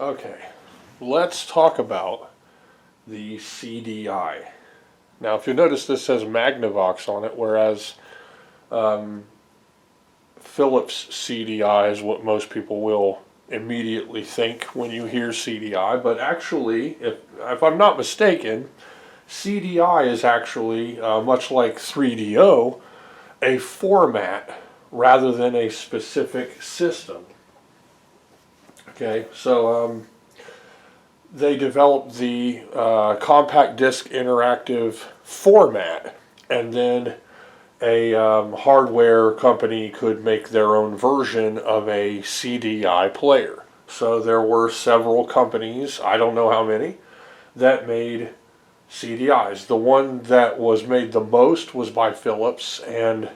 Okay, let's talk about the CD-i. Now, if you notice, this says Magnavox on it, whereas Philips CD-i is what most people will immediately think when you hear CD-i. But actually, if I'm not mistaken, CD-i is actually, much like 3DO, a format rather than a specific system. Okay, so they developed the compact disc interactive format, and then a hardware company could make their own version of a CD-i player. So there were several companies, I don't know how many, that made CD-is. The one that was made the most was by Philips, and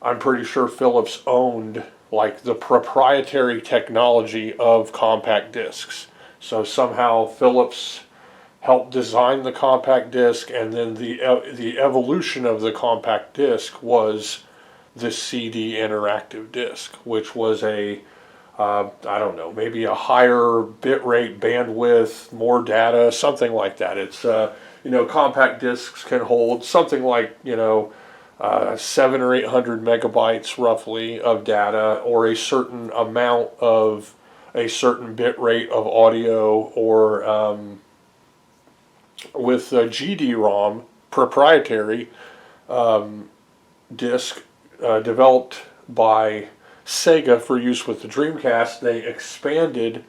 I'm pretty sure Philips owned like the proprietary technology of compact discs. So somehow Philips helped design the compact disc, and then the evolution of the compact disc was the CD interactive disc, which was a I don't know, maybe a higher bitrate bandwidth, more data, something like that. It's compact discs can hold something like 700 or 800 megabytes roughly of data, or a certain amount of a certain bit rate of audio, or with GD-ROM proprietary disc developed by Sega for use with the Dreamcast. They expanded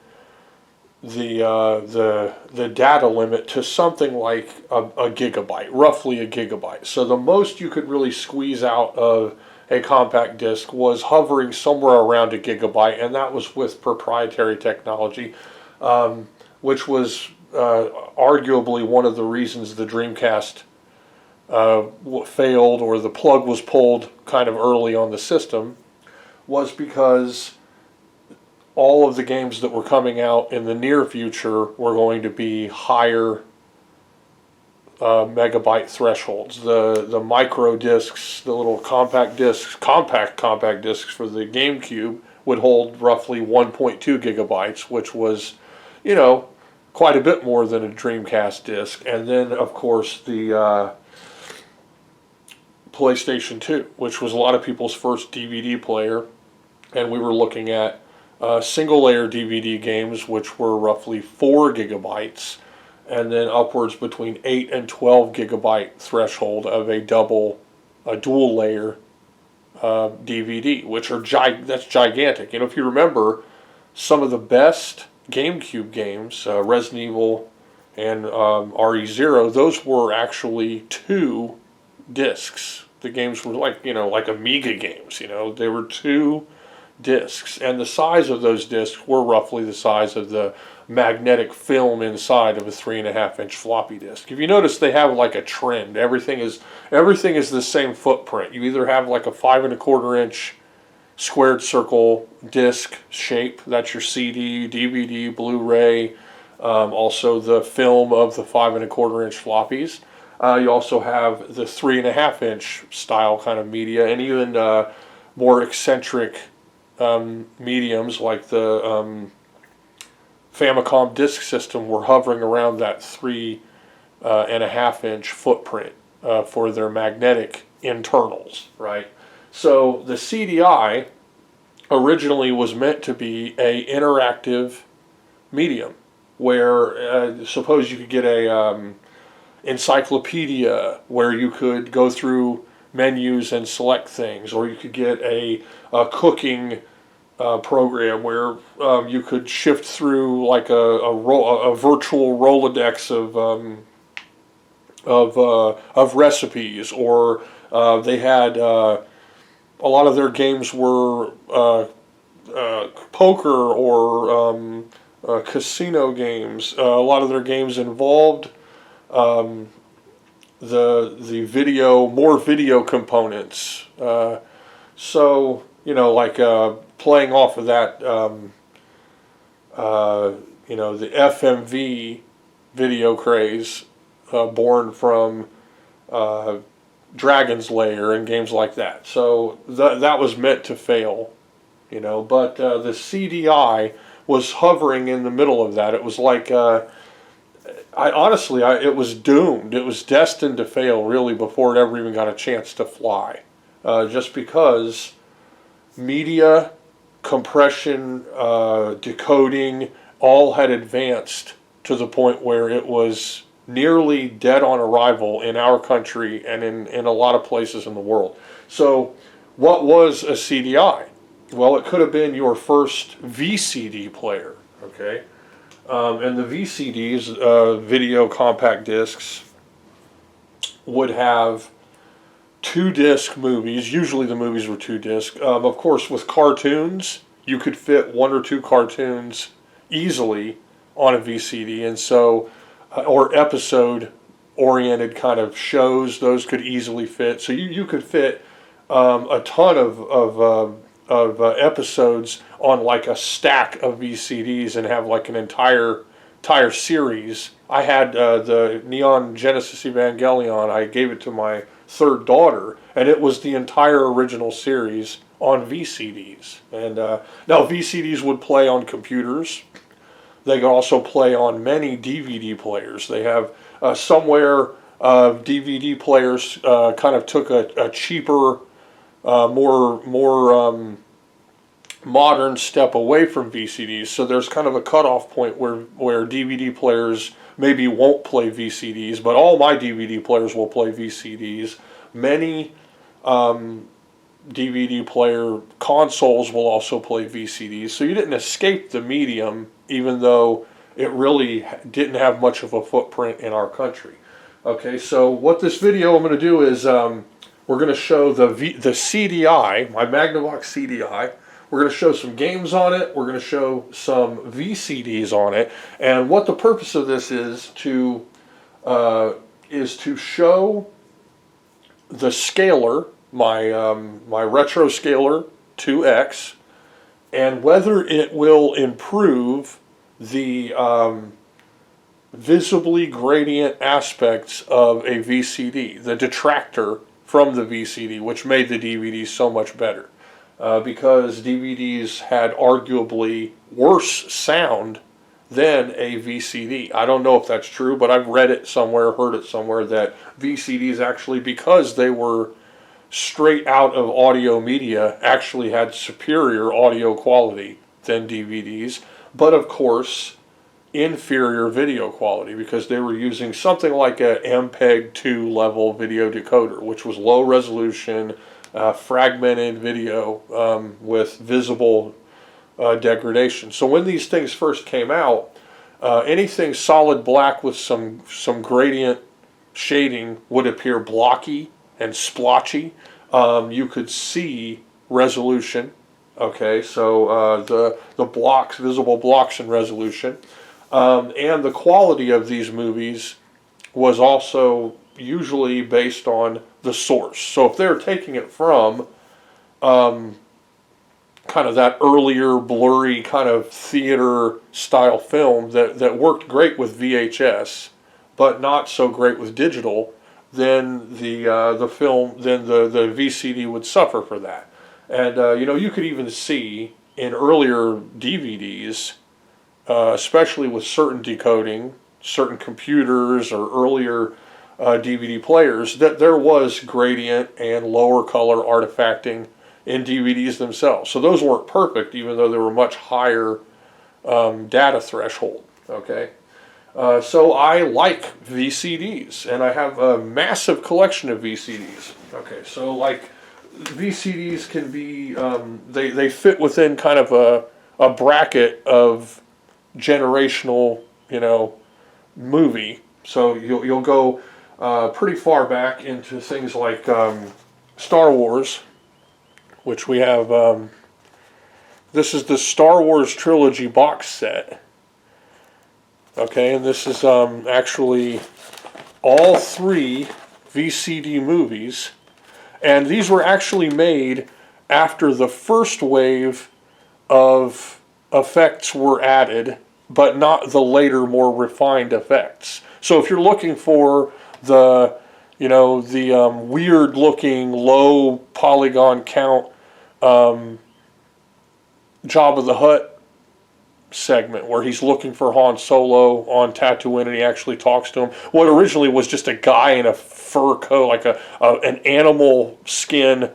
the data limit to something like a gigabyte, roughly a gigabyte. So the most you could really squeeze out of a compact disc was hovering somewhere around a gigabyte, and that was with proprietary technology, which was arguably one of the reasons the Dreamcast failed, or the plug was pulled kind of early on the system, was because all of the games that were coming out in the near future were going to be higher megabyte thresholds. The micro discs, the little compact discs, compact discs for the GameCube would hold roughly 1.2 gigabytes, which was, quite a bit more than a Dreamcast disc. And then, of course, the PlayStation 2, which was a lot of people's first DVD player, and we were looking at single-layer DVD games, which were roughly 4 gigabytes, and then upwards between 8 and 12 gigabyte threshold of a dual-layer DVD, which are that's gigantic. If you remember, some of the best GameCube games, Resident Evil and RE0, those were actually 2 discs. The games were like Amiga games. They were 2 discs, and the size of those discs were roughly the size of the magnetic film inside of a 3.5-inch floppy disk. If you notice, they have like a trend. Everything is the same footprint. You either have like a 5.25-inch squared circle disc shape, that's your CD, DVD, Blu-ray, also the film of the 5.25-inch floppies. You also have the 3.5-inch style kind of media, and even more eccentric mediums like the Famicom disk system were hovering around that 3.5-inch footprint for their magnetic internals, right? So the CD-i originally was meant to be a interactive medium, where suppose you could get a encyclopedia where you could go through menus and select things, or you could get a cooking program where you could shift through like a virtual Rolodex of recipes, or they had a lot of their games were poker or casino games. A lot of their games involved the more video components. So playing off of that, the FMV video craze born from Dragon's Lair and games like that. So that was meant to fail, but the CD-i was hovering in the middle of that. It was like, it was doomed. It was destined to fail really before it ever even got a chance to fly. Just because media, compression, decoding, all had advanced to the point where it was nearly dead on arrival in our country and in a lot of places in the world. So what was a CDI? Well, it could have been your first VCD player, okay? And the VCDs, video compact discs, would have 2-disc movies. Usually the movies were 2-disc. Of course, with cartoons, you could fit 1 or 2 cartoons easily on a VCD, and so, or episode-oriented kind of shows, those could easily fit. So you could fit a ton of episodes on like a stack of VCDs and have like an entire series. I had the Neon Genesis Evangelion. I gave it to my 3rd daughter, and it was the entire original series on VCDs. And now VCDs would play on computers. They could also play on many DVD players. They have somewhere DVD players kind of took a cheaper, more modern step away from VCDs. So there's kind of a cutoff point where DVD players maybe won't play VCDs, but all my DVD players will play VCDs. Many DVD player consoles will also play VCDs. So you didn't escape the medium, even though it really didn't have much of a footprint in our country. Okay, so what this video I'm going to do is we're going to show the CDI, my Magnavox CD-i. We're going to show some games on it. We're going to show some VCDs on it. And what the purpose of this is to show the scaler, my RetroScaler2X, and whether it will improve the visibly gradient aspects of a VCD, the detractor from the VCD, which made the DVD so much better. Because DVDs had arguably worse sound than a VCD. I don't know if that's true, but I've read it somewhere, heard it somewhere, that VCDs actually, because they were straight out of audio media, actually had superior audio quality than DVDs, but of course inferior video quality because they were using something like a MPEG-2 level video decoder, which was low resolution, fragmented video with visible degradation. So when these things first came out, anything solid black with some gradient shading would appear blocky and splotchy. You could see resolution. Okay, so the blocks, visible blocks in resolution, and the quality of these movies was also usually based on the source. So if they're taking it from kind of that earlier blurry kind of theater style film that worked great with VHS, but not so great with digital, then the VCD would suffer for that. And you could even see in earlier DVDs, especially with certain decoding, certain computers or earlier DVD players, that there was gradient and lower color artifacting in DVDs themselves. So those weren't perfect, even though they were much higher data threshold. Okay, so I like VCDs, and I have a massive collection of VCDs. Okay, so like VCDs can be, they fit within kind of a bracket of generational, movie. So you'll go pretty far back into things like Star Wars, which we have. This is the Star Wars trilogy box set. Okay, and this is actually all 3 VCD movies, and these were actually made after the first wave of effects were added, but not the later, more refined effects. So if you're looking for the weird-looking, low polygon count Jabba the Hutt segment where he's looking for Han Solo on Tatooine, and he actually talks to him. What originally was just a guy in a fur coat, like an animal skin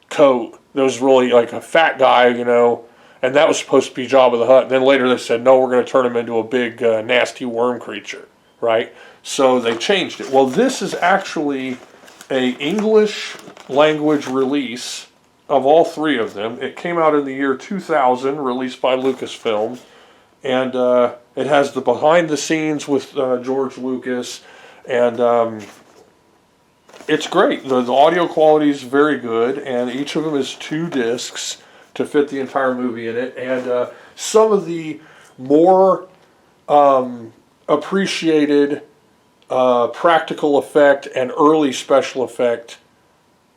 coat. That was really like a fat guy, you know, and that was supposed to be Jabba the Hutt. And then later they said, no, we're going to turn him into a big nasty worm creature, right? So they changed it. Well, this is actually a English language release of all three of them. It came out in the year 2000, released by Lucasfilm, and it has the behind the scenes with George Lucas, and it's great. The audio quality is very good, and each of them is 2 discs to fit the entire movie in it. And some of the more appreciated practical effect and early special effect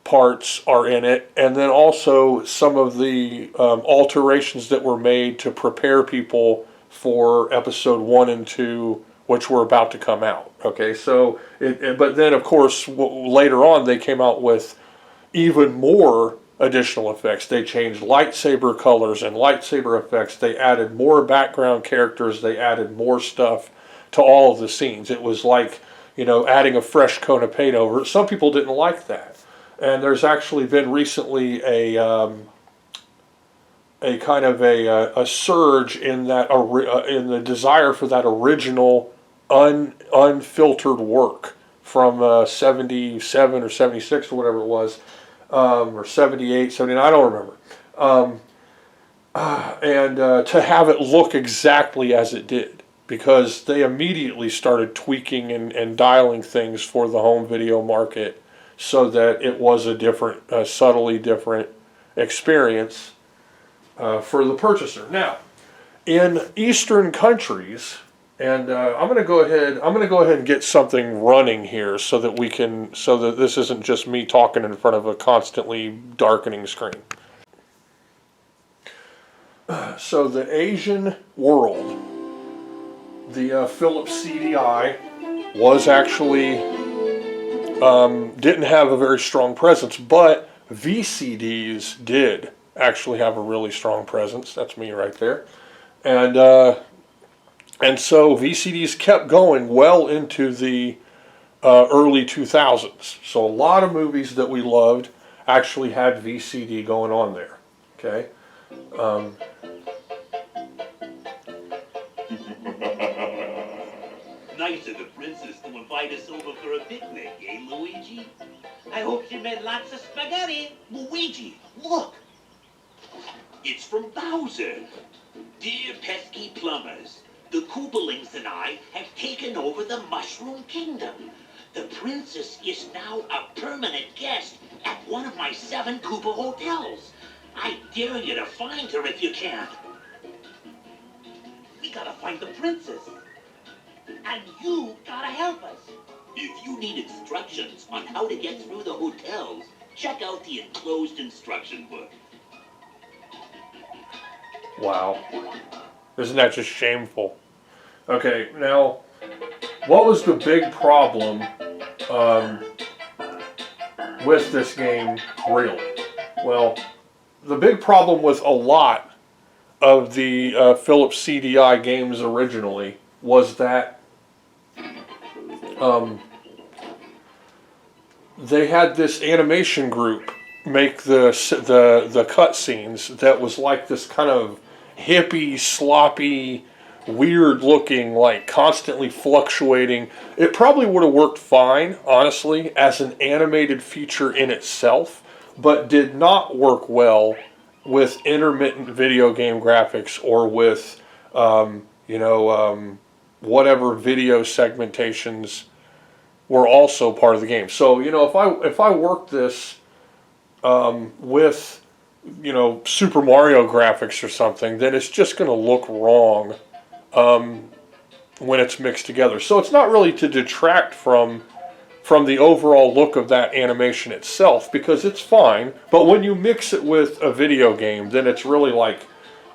parts are in it, and then also some of the alterations that were made to prepare people for episode 1 and 2, which were about to come out. Okay, so but then of course later on they came out with even more additional effects. They changed lightsaber colors and lightsaber effects. They added more background characters. They added more stuff to all of the scenes. It was like, you know, adding a fresh coat of paint over it. Some people didn't like that. And there's actually been recently a kind of a surge in that in the desire for that original unfiltered work from 77 or 76 or whatever it was, or 78, 79, I don't remember. And to have it look exactly as it did, because they immediately started tweaking and dialing things for the home video market so that it was a different, subtly different experience for the purchaser. Now, in Eastern countries, and I'm going to go ahead and get something running here so that this isn't just me talking in front of a constantly darkening screen. So the Asian world, the Philips CD-i was actually didn't have a very strong presence, but VCDs did actually have a really strong presence. That's me right there. And so VCDs kept going well into the early 2000s. So a lot of movies that we loved actually had VCD going on there. Okay. Nice of the princess to invite us over for a picnic, eh, Luigi? I hope she made lots of spaghetti. Luigi, look! It's from Bowser. Dear pesky plumbers, the Koopalings and I have taken over the Mushroom Kingdom. The princess is now a permanent guest at one of my 7 Koopa hotels. I dare you to find her if you can. We gotta find the princess. And you gotta help us. If you need instructions on how to get through the hotels, check out the enclosed instruction book. Wow. Isn't that just shameful? Okay, now, what was the big problem with this game, really? Well, the big problem with a lot of the Philips CD-i games originally was that they had this animation group make the cutscenes that was like this kind of hippie, sloppy, weird looking, like constantly fluctuating. It probably would have worked fine, honestly, as an animated feature in itself, but did not work well with intermittent video game graphics or with whatever video segmentations were also part of the game. So, you know, if I work this with, you know, Super Mario graphics or something, then it's just going to look wrong when it's mixed together. So it's not really to detract from the overall look of that animation itself, because it's fine. But when you mix it with a video game, then it's really like,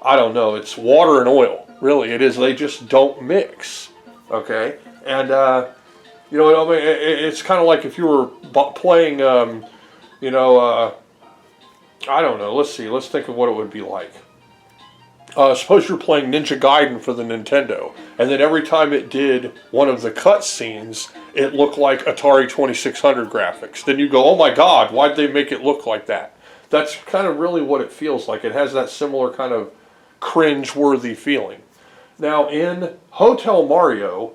I don't know, it's water and oil. Really, it is. They just don't mix. Okay? And, you know, I mean, it's kind of like if you were playing, I don't know, let's see, let's think of what it would be like. suppose you're playing Ninja Gaiden for the Nintendo, and then every time it did one of the cut scenes, it looked like Atari 2600 graphics. Then you go, oh my God, why'd they make it look like that? That's kind of really what it feels like. It has that similar kind of cringe-worthy feeling. Now in Hotel Mario,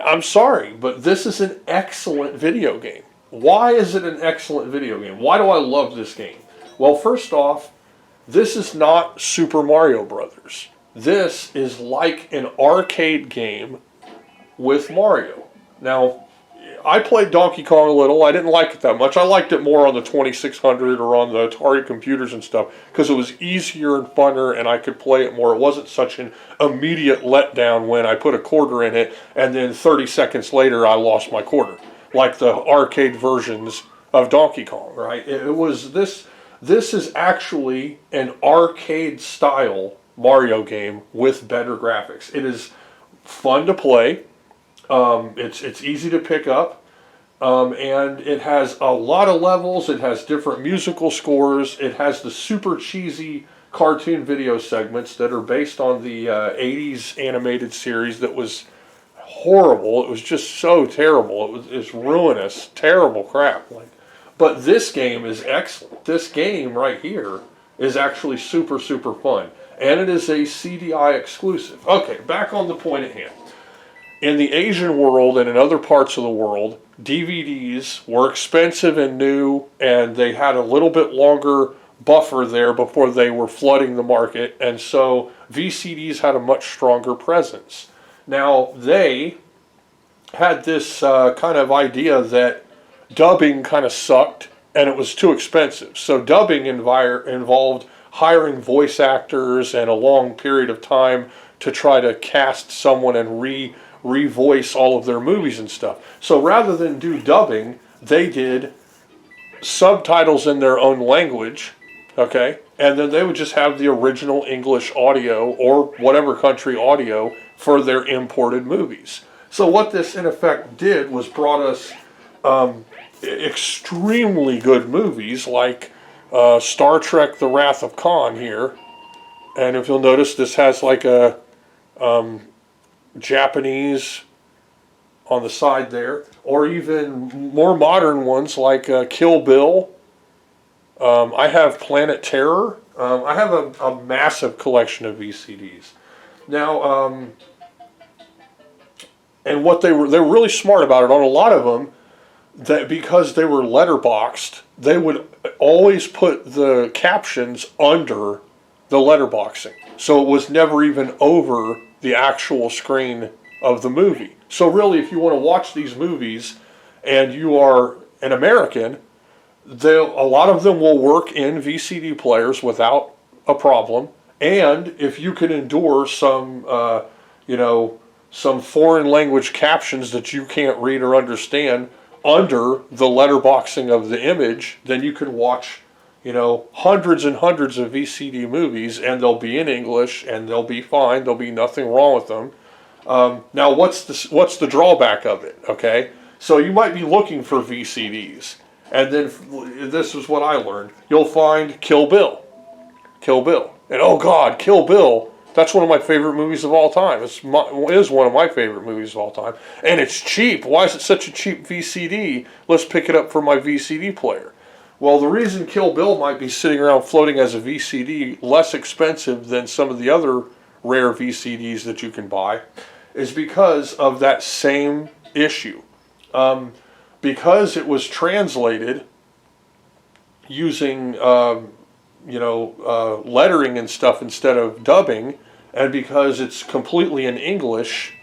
I'm sorry, but this is an excellent video game. Why is it an excellent video game? Why do I love this game? Well, first off, this is not Super Mario Brothers. This is like an arcade game with Mario. Now, I played Donkey Kong a little. I didn't like it that much. I liked it more on the 2600 or on the Atari computers and stuff because it was easier and funner and I could play it more. It wasn't such an immediate letdown when I put a quarter in it and then 30 seconds later I lost my quarter, like the arcade versions of Donkey Kong, right? It was this. This is actually an arcade-style Mario game with better graphics. It is fun to play. It's easy to pick up. And it has a lot of levels. It has different musical scores. It has the super cheesy cartoon video segments that are based on the 80s animated series that was horrible. It was just so terrible. It's ruinous, terrible crap. But this game is excellent. This game right here is actually super, super fun. And it is a CDI exclusive. Okay, back on the point at hand. In the Asian world and in other parts of the world, DVDs were expensive and new, and they had a little bit longer buffer there before they were flooding the market, and so VCDs had a much stronger presence. Now, they had this kind of idea that dubbing kind of sucked and it was too expensive. So dubbing involved hiring voice actors and a long period of time to try to cast someone and revoice all of their movies and stuff. So rather than do dubbing, they did subtitles in their own language, okay? And then they would just have the original English audio or whatever country audio for their imported movies. So what this in effect did was brought us extremely good movies like Star Trek The Wrath of Khan here. And if you'll notice, this has like a Japanese on the side there, or even more modern ones like Kill Bill. I have Planet Terror. I have a massive collection of VCDs. Now, and what they were really smart about it on a lot of them, that because they were letterboxed, they would always put the captions under the letterboxing. So it was never even over the actual screen of the movie. So really, if you want to watch these movies and you are an American, a lot of them will work in VCD players without a problem. And if you can endure some, some foreign language captions that you can't read or understand under the letterboxing of the image, then you can watch, hundreds and hundreds of VCD movies, and they'll be in English, and they'll be fine. There'll be nothing wrong with them. Now, what's the drawback of it? Okay, so you might be looking for VCDs, and then this is what I learned. You'll find Kill Bill, and oh God, Kill Bill. That's one of my favorite movies of all time. It is one of my favorite movies of all time. And it's cheap. Why is it such a cheap VCD? Let's pick it up for my VCD player. Well, the reason Kill Bill might be sitting around floating as a VCD less expensive than some of the other rare VCDs that you can buy is because of that same issue. Because it was translated using lettering and stuff instead of dubbing, and because it's completely in English,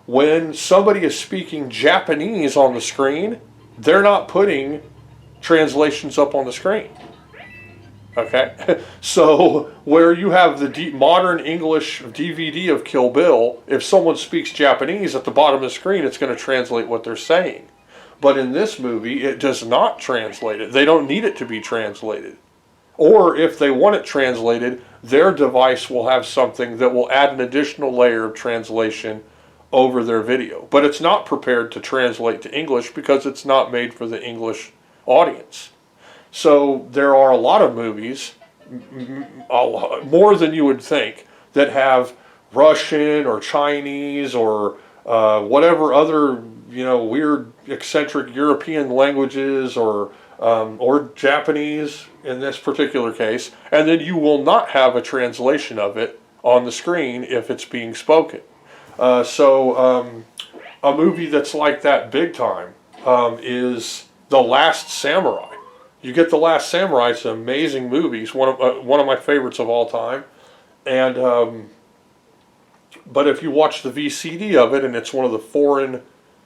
when somebody is speaking Japanese on the screen, they're not putting translations up on the screen. Okay? So where you have the modern English DVD of Kill Bill, if someone speaks Japanese at the bottom of the screen, it's going to translate what they're saying. But in this movie, it does not translate it. They don't need it to be translated. Or if they want it translated, their device will have something that will add an additional layer of translation over their video. But it's not prepared to translate to English because it's not made for the English audience. So there are a lot of movies more than you would think, that have Russian or Chinese or whatever other, weird eccentric European languages or Japanese in this particular case, and then you will not have a translation of it on the screen if it's being spoken. So a movie that's like that big time is The Last Samurai. You get The Last Samurai, it's an amazing movie. It's one of my favorites of all time. And but if you watch the VCD of it, and it's one of the foreign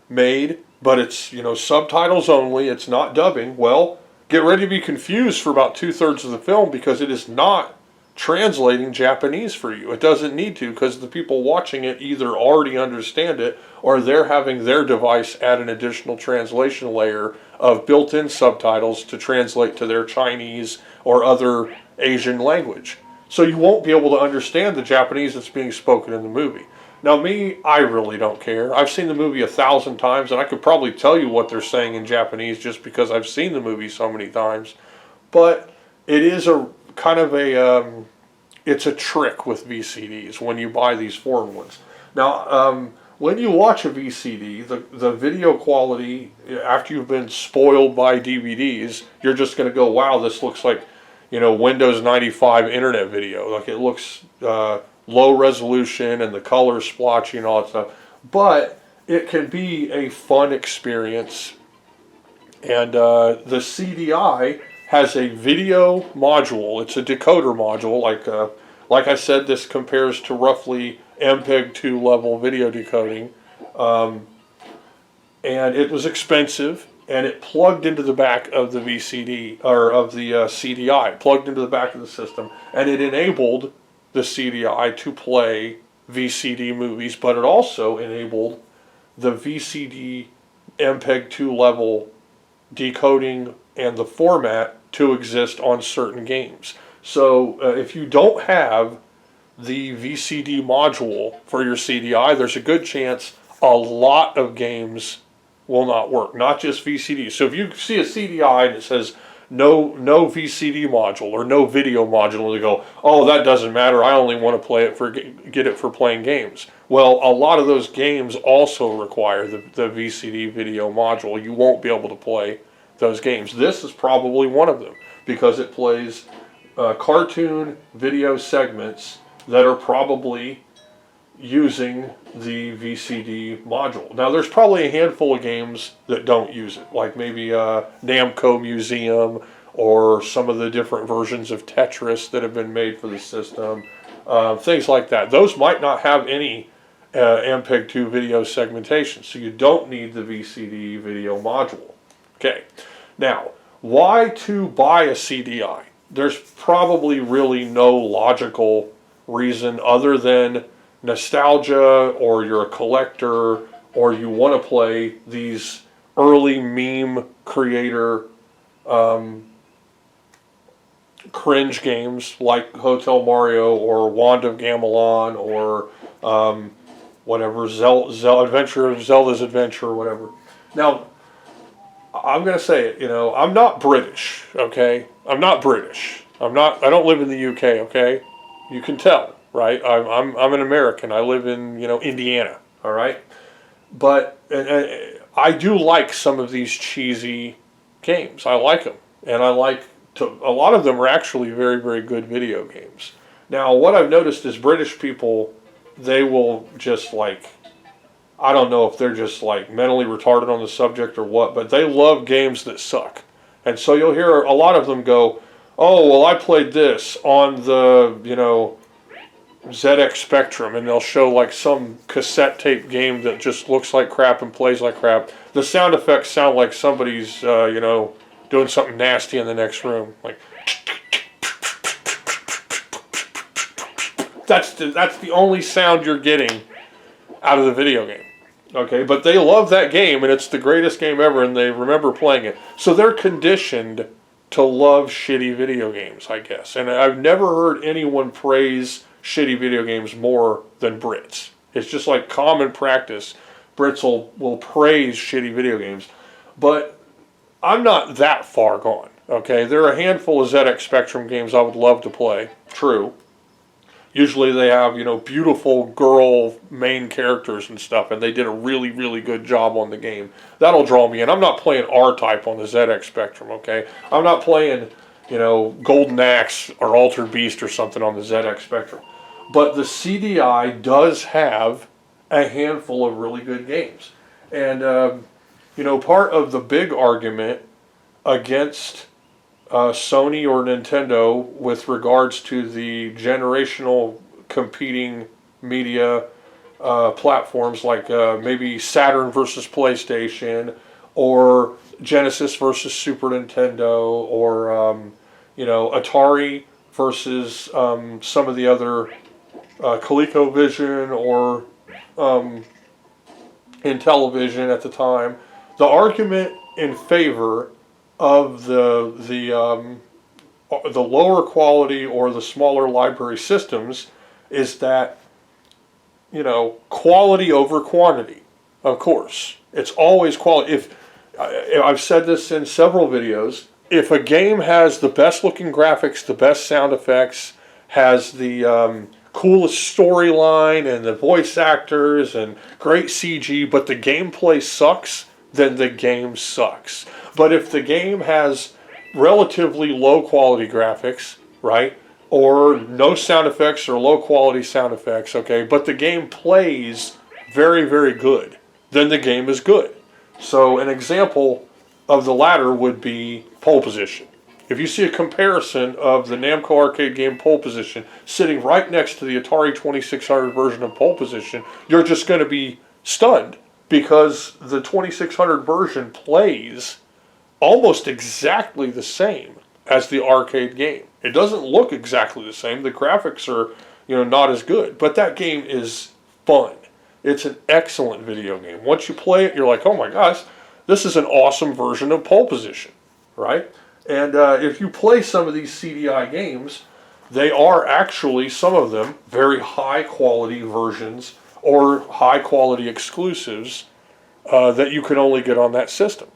made, but it's subtitles only, it's not dubbing, well, get ready to be confused for about 2/3 of the film, because it is not translating Japanese for you. It doesn't need to, because the people watching it either already understand it, or they're having their device add an additional translation layer of built-in subtitles to translate to their Chinese or other Asian language. So you won't be able to understand the Japanese that's being spoken in the movie. Now me, I really don't care. I've seen the movie 1,000 times, and I could probably tell you what they're saying in Japanese just because I've seen the movie so many times. But it is a kind of it's a trick with VCDs when you buy these foreign ones. Now, when you watch a VCD, the video quality, after you've been spoiled by DVDs, you're just going to go, wow, this looks like, Windows 95 internet video. Like, it looks low resolution and the colors splotchy and all that stuff. But it can be a fun experience. And the CDI has a video module. It's a decoder module. Like I said, this compares to roughly MPEG-2 level video decoding. And it was expensive. And it plugged into the back of the VCD, or of the CDI, plugged into the back of the system, and it enabled the CDI to play VCD movies, but it also enabled the VCD MPEG-2 level decoding and the format to exist on certain games. So if you don't have the VCD module for your CDI, there's a good chance a lot of games will not work, not just VCD. So if you see a CDI and it says no VCD module or no video module, and you go, oh, that doesn't matter, I only want to play it get it for playing games. Well, a lot of those games also require the VCD video module. You won't be able to play those games. This is probably one of them, because it plays cartoon video segments that are probably using the VCD module. Now, there's probably a handful of games that don't use it, like maybe Namco Museum or some of the different versions of Tetris that have been made for the system, things like that. Those might not have any MPEG-2 video segmentation, so you don't need the VCD video module. Okay, now, why to buy a CDI? There's probably really no logical reason other than nostalgia, or you're a collector, or you want to play these early meme creator cringe games like Hotel Mario or Wand of Gamelon or whatever, Zelda's Adventure or whatever. Now, I'm going to say it, I'm not British, okay? I'm not British. I don't live in the UK, okay? You can tell. Right, I'm an American. I live in Indiana. All right, but I do like some of these cheesy games. I like them, and a lot of them are actually very, very good video games. Now, what I've noticed is British people, they will just I don't know if they're just mentally retarded on the subject or what, but they love games that suck, and so you'll hear a lot of them go, "Oh, well, I played this on the ZX Spectrum," and they'll show some cassette tape game that just looks like crap and plays like crap. The sound effects sound like somebody's doing something nasty in the next room, that's the only sound you're getting out of the video game. Okay, but they love that game, and it's the greatest game ever, and they remember playing it, so they're conditioned to love shitty video games, I guess. And I've never heard anyone praise shitty video games more than Brits. It's just like common practice. Brits will praise shitty video games. But I'm not that far gone. Okay, there are a handful of ZX Spectrum games I would love to play. True. Usually they have, you know, beautiful girl main characters and stuff, and they did a really, really good job on the game. That'll draw me in. I'm not playing R-Type on the ZX Spectrum, okay? I'm not playing, you know, Golden Axe or Altered Beast or something on the ZX Spectrum. But the CDI does have a handful of really good games. And, you know, part of the big argument against Sony or Nintendo with regards to the generational competing media platforms like maybe Saturn versus PlayStation, or Genesis versus Super Nintendo, or you know, Atari versus some of the other ColecoVision or Intellivision at the time. The argument in favor of the lower quality or the smaller library systems is that, you know, quality over quantity. Of course, it's always quality. If I've said this in several videos, if a game has the best looking graphics, the best sound effects, has the coolest storyline and the voice actors and great CG, but the gameplay sucks, then the game sucks. But if the game has relatively low quality graphics, right, or no sound effects or low quality sound effects, okay, but the game plays very, very good, then the game is good. So an example of the latter would be Pole Position. If you see a comparison of the Namco arcade game Pole Position sitting right next to the Atari 2600 version of Pole Position, you're just going to be stunned, because the 2600 version plays almost exactly the same as the arcade game. It doesn't look exactly the same. The graphics are, you know, not as good, but that game is fun. It's an excellent video game. Once you play it, you're like, oh my gosh, this is an awesome version of Pole Position, right? And if you play some of these CDI games, they are actually, some of them, very high quality versions or high quality exclusives that you can only get on that system.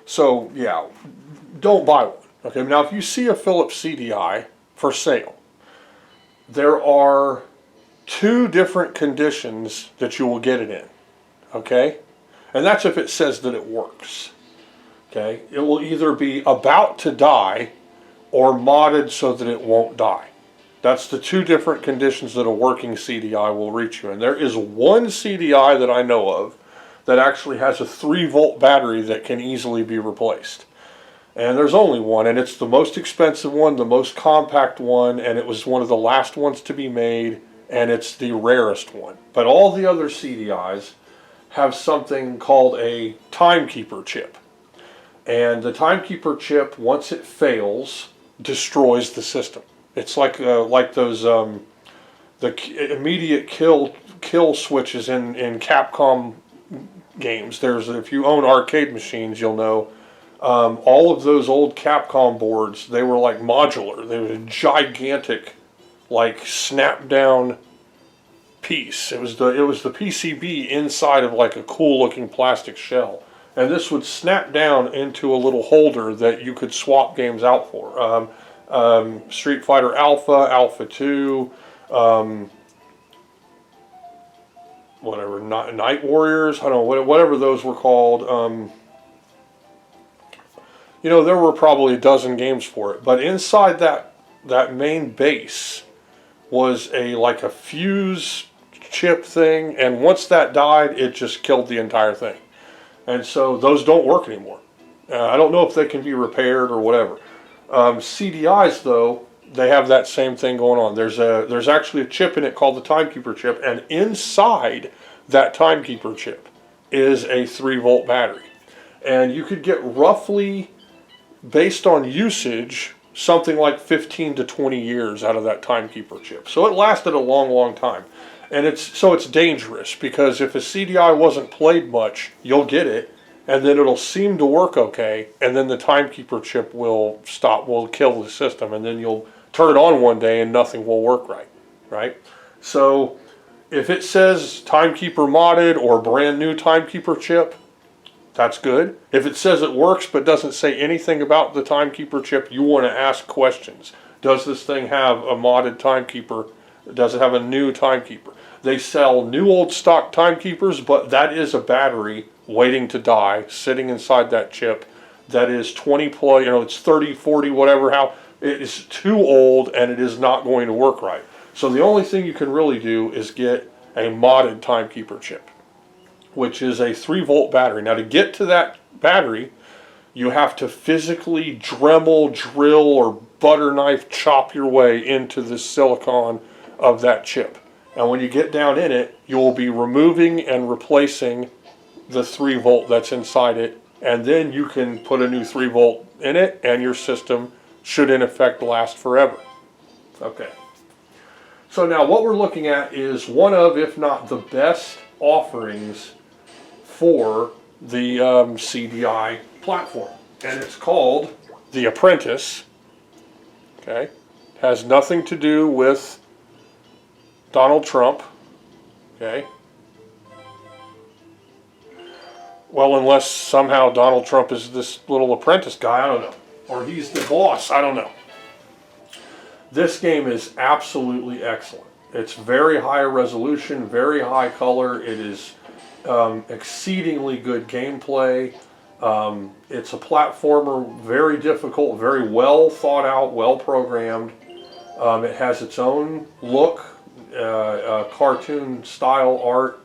So yeah, don't buy one. Okay, now if you see a Philips CDI for sale, there are two different conditions that you will get it in. Okay, and that's if it says that it works. Okay, it will either be about to die or modded so that it won't die. That's the two different conditions that a working CDI will reach you in. There is one CDI that I know of that actually has a 3-volt battery that can easily be replaced. And there's only one, and it's the most expensive one, the most compact one, and it was one of the last ones to be made, and it's the rarest one. But all the other CDIs have something called a timekeeper chip. And the timekeeper chip, once it fails, destroys the system. It's like those the immediate kill switches in Capcom games. If you own arcade machines, you'll know all of those old Capcom boards. They were like modular. They were a gigantic, like snap down piece. It was the PCB inside of like a cool looking plastic shell, and this would snap down into a little holder that you could swap games out for. Street Fighter Alpha, Alpha 2, whatever, Night Warriors, I don't know, whatever those were called. You know, there were probably a dozen games for it, but inside that main base was like a fuse chip thing, and once that died, it just killed the entire thing. And so those don't work anymore. I don't know if they can be repaired or whatever. CDIs, though, they have that same thing going on. There's actually a chip in it called the timekeeper chip, and inside that timekeeper chip is a 3-volt battery. And you could get roughly, based on usage, something like 15 to 20 years out of that timekeeper chip. So it lasted a long, long time. And it's dangerous, because if a CDI wasn't played much, you'll get it, and then it'll seem to work okay, and then the timekeeper chip will kill the system, and then you'll turn it on one day and nothing will work right? So if it says timekeeper modded or brand new timekeeper chip, that's good. If it says it works but doesn't say anything about the timekeeper chip, you want to ask questions. Does this thing have a modded timekeeper? Does it have a new timekeeper? They sell new old stock timekeepers, but that is a battery waiting to die, sitting inside that chip. That is 20 plus, it's 30, 40, whatever, how it is too old and it is not going to work right. So the only thing you can really do is get a modded timekeeper chip, which is a 3-volt battery. Now to get to that battery, you have to physically Dremel, drill, or butter knife chop your way into the silicon of that chip. And when you get down in it, you'll be removing and replacing the 3-volt that's inside it, and then you can put a new 3-volt in it, and your system should in effect last forever. Okay. So now what we're looking at is one of, if not the best offerings for the CDI platform. And it's called The Apprentice. Okay. Has nothing to do with Donald Trump. Okay. Well, unless somehow Donald Trump is this little apprentice guy, I don't know. Or he's the boss, I don't know. This game is absolutely excellent. It's very high resolution, very high color. It is exceedingly good gameplay. It's a platformer, very difficult, very well thought out, well programmed. It has its own look, cartoon style art.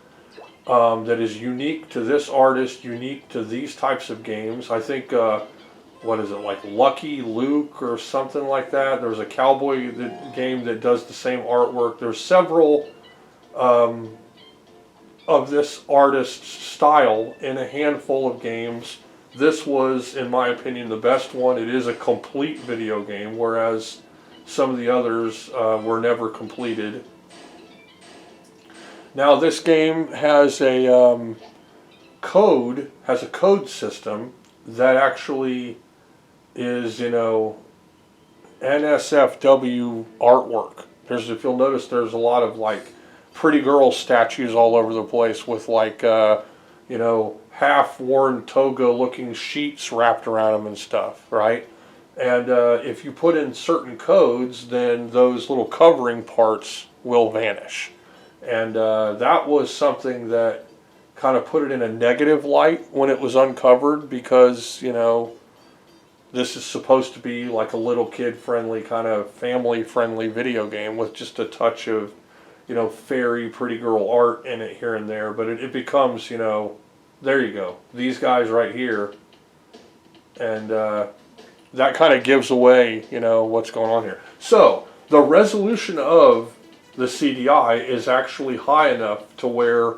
That is unique to this artist, unique to these types of games. I think, what is it, like Lucky Luke or something like that? There's a cowboy game that does the same artwork. There's several of this artist's style in a handful of games. This was, in my opinion, the best one. It is a complete video game, whereas some of the others were never completed. Now this game has a code system that actually is, NSFW artwork. If you'll notice, there's a lot of like pretty girl statues all over the place with like, half-worn toga-looking sheets wrapped around them and stuff, right? And if you put in certain codes, then those little covering parts will vanish. And that was something that kind of put it in a negative light when it was uncovered, because, this is supposed to be like a little kid-friendly, kind of family-friendly video game with just a touch of, fairy, pretty girl art in it here and there. But it becomes, there you go, these guys right here. And that kind of gives away, what's going on here. So, the resolution of the CDI is actually high enough to where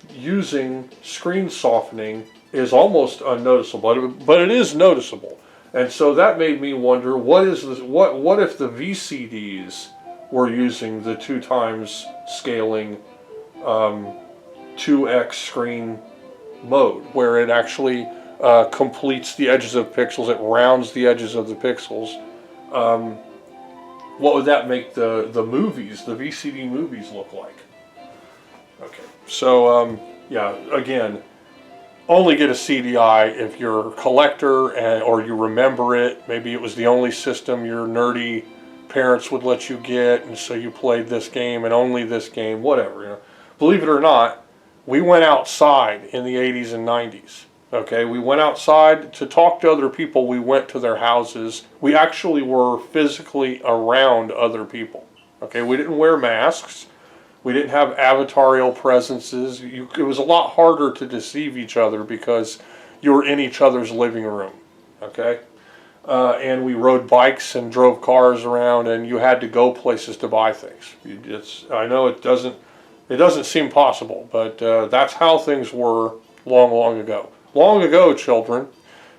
using screen softening is almost unnoticeable, but it is noticeable. And so that made me wonder, what if the VCDs were using the 2x scaling 2x screen mode, where it actually completes the edges of pixels, it rounds the edges of the pixels. What would that make the movies, the VCD movies, look like? Okay, so yeah, again, only get a CDI if you're a collector or you remember it. Maybe it was the only system your nerdy parents would let you get, and so you played this game and only this game, whatever. Believe it or not, we went outside in the 80s and 90s. Okay, we went outside to talk to other people. We went to their houses. We actually were physically around other people. Okay, we didn't wear masks. We didn't have avatarial presences. It was a lot harder to deceive each other because you were in each other's living room. Okay, and we rode bikes and drove cars around, and you had to go places to buy things. I know it doesn't seem possible, but that's how things were long ago. Long ago, children,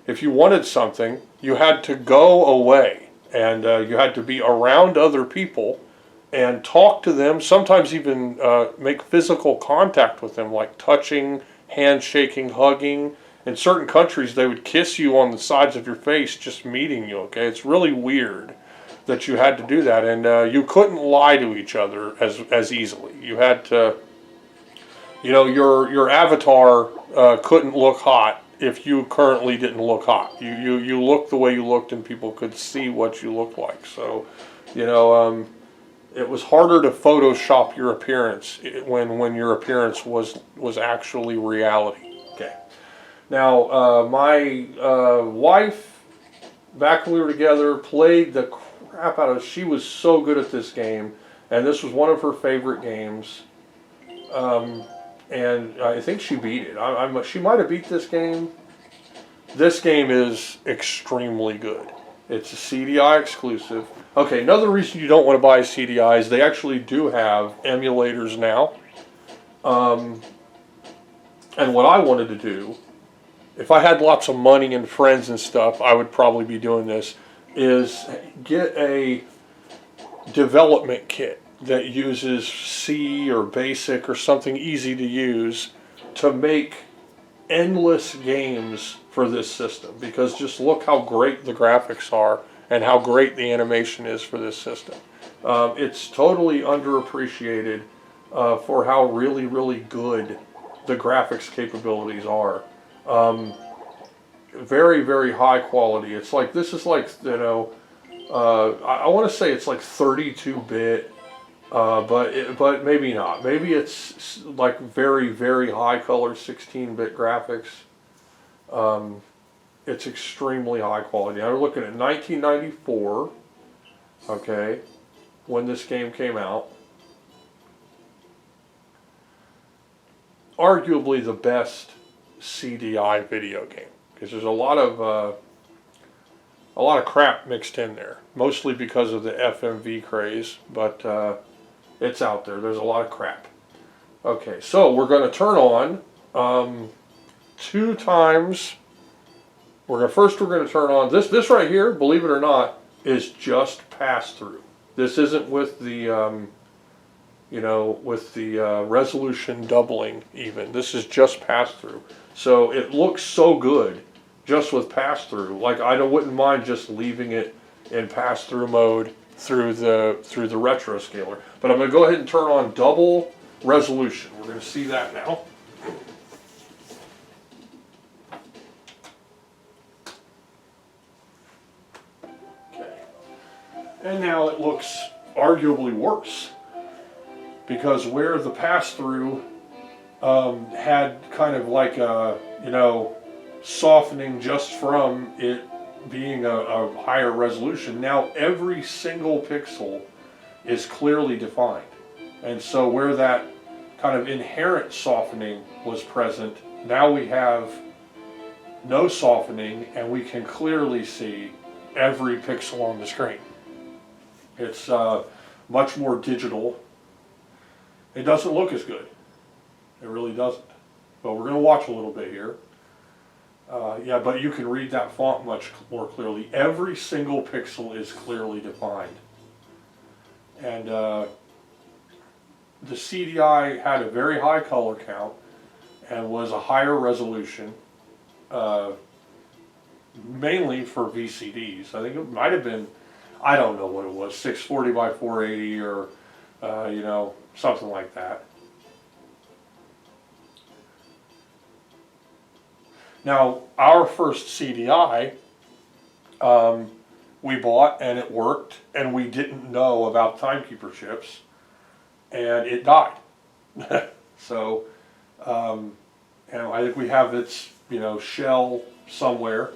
if you wanted something, you had to go away, and you had to be around other people and talk to them, sometimes even make physical contact with them, like touching, handshaking, hugging. In certain countries, they would kiss you on the sides of your face just meeting you, okay? It's really weird that you had to do that, and you couldn't lie to each other as easily. You had to You know, your avatar couldn't look hot if you currently didn't look hot. You looked the way you looked, and people could see what you looked like. So, you know, it was harder to Photoshop your appearance when your appearance was actually reality. Okay. Now, my wife, back when we were together, played the crap out of it. She was so good at this game, and this was one of her favorite games. And I think she beat it. She might have beat this game. This game is extremely good. It's a CDI exclusive. Okay, another reason you don't want to buy a CDI is they actually do have emulators now. And what I wanted to do, if I had lots of money and friends and stuff, I would probably be doing this, is get a development kit that uses C or BASIC or something easy to use to make endless games for this system, because just look how great the graphics are and how great the animation is for this system. It's totally underappreciated for how really, really good the graphics capabilities are. Very, very high quality. It's like, this is like, you know, I want to say it's like 32-bit, but maybe not. Maybe it's like very, very high color 16-bit graphics. It's extremely high quality. Now we're looking at 1994, okay, when this game came out. Arguably the best CDI video game, because there's a lot of crap mixed in there, mostly because of the FMV craze, but it's out there. There's a lot of crap. Okay, so we're going to turn on 2 times. We're going to turn on this right here. Believe it or not, is just pass through. This isn't with the you know, with the resolution doubling even. This is just pass through. So it looks so good just with pass through. Like, I wouldn't mind just leaving it in pass through mode through the RetroScaler. But I'm going to go ahead and turn on double resolution. We're going to see that now. Okay. And now it looks arguably worse, because where the pass-through had kind of like a, you know, softening just from it being a higher resolution, now every single pixel is clearly defined. And so where that kind of inherent softening was present, now we have no softening, and we can clearly see every pixel on the screen. It's much more digital. It doesn't look as good. It really doesn't. But we're going to watch a little bit here. Yeah, but you can read that font much more clearly. Every single pixel is clearly defined. And the CDI had a very high color count and was a higher resolution, mainly for VCDs. I think it might have been, I don't know what it was, 640 by 480 or, you know, something like that. Now, our first CDI we bought, and it worked, and we didn't know about timekeeper chips, and it died. So, and I think we have its, you know, shell somewhere.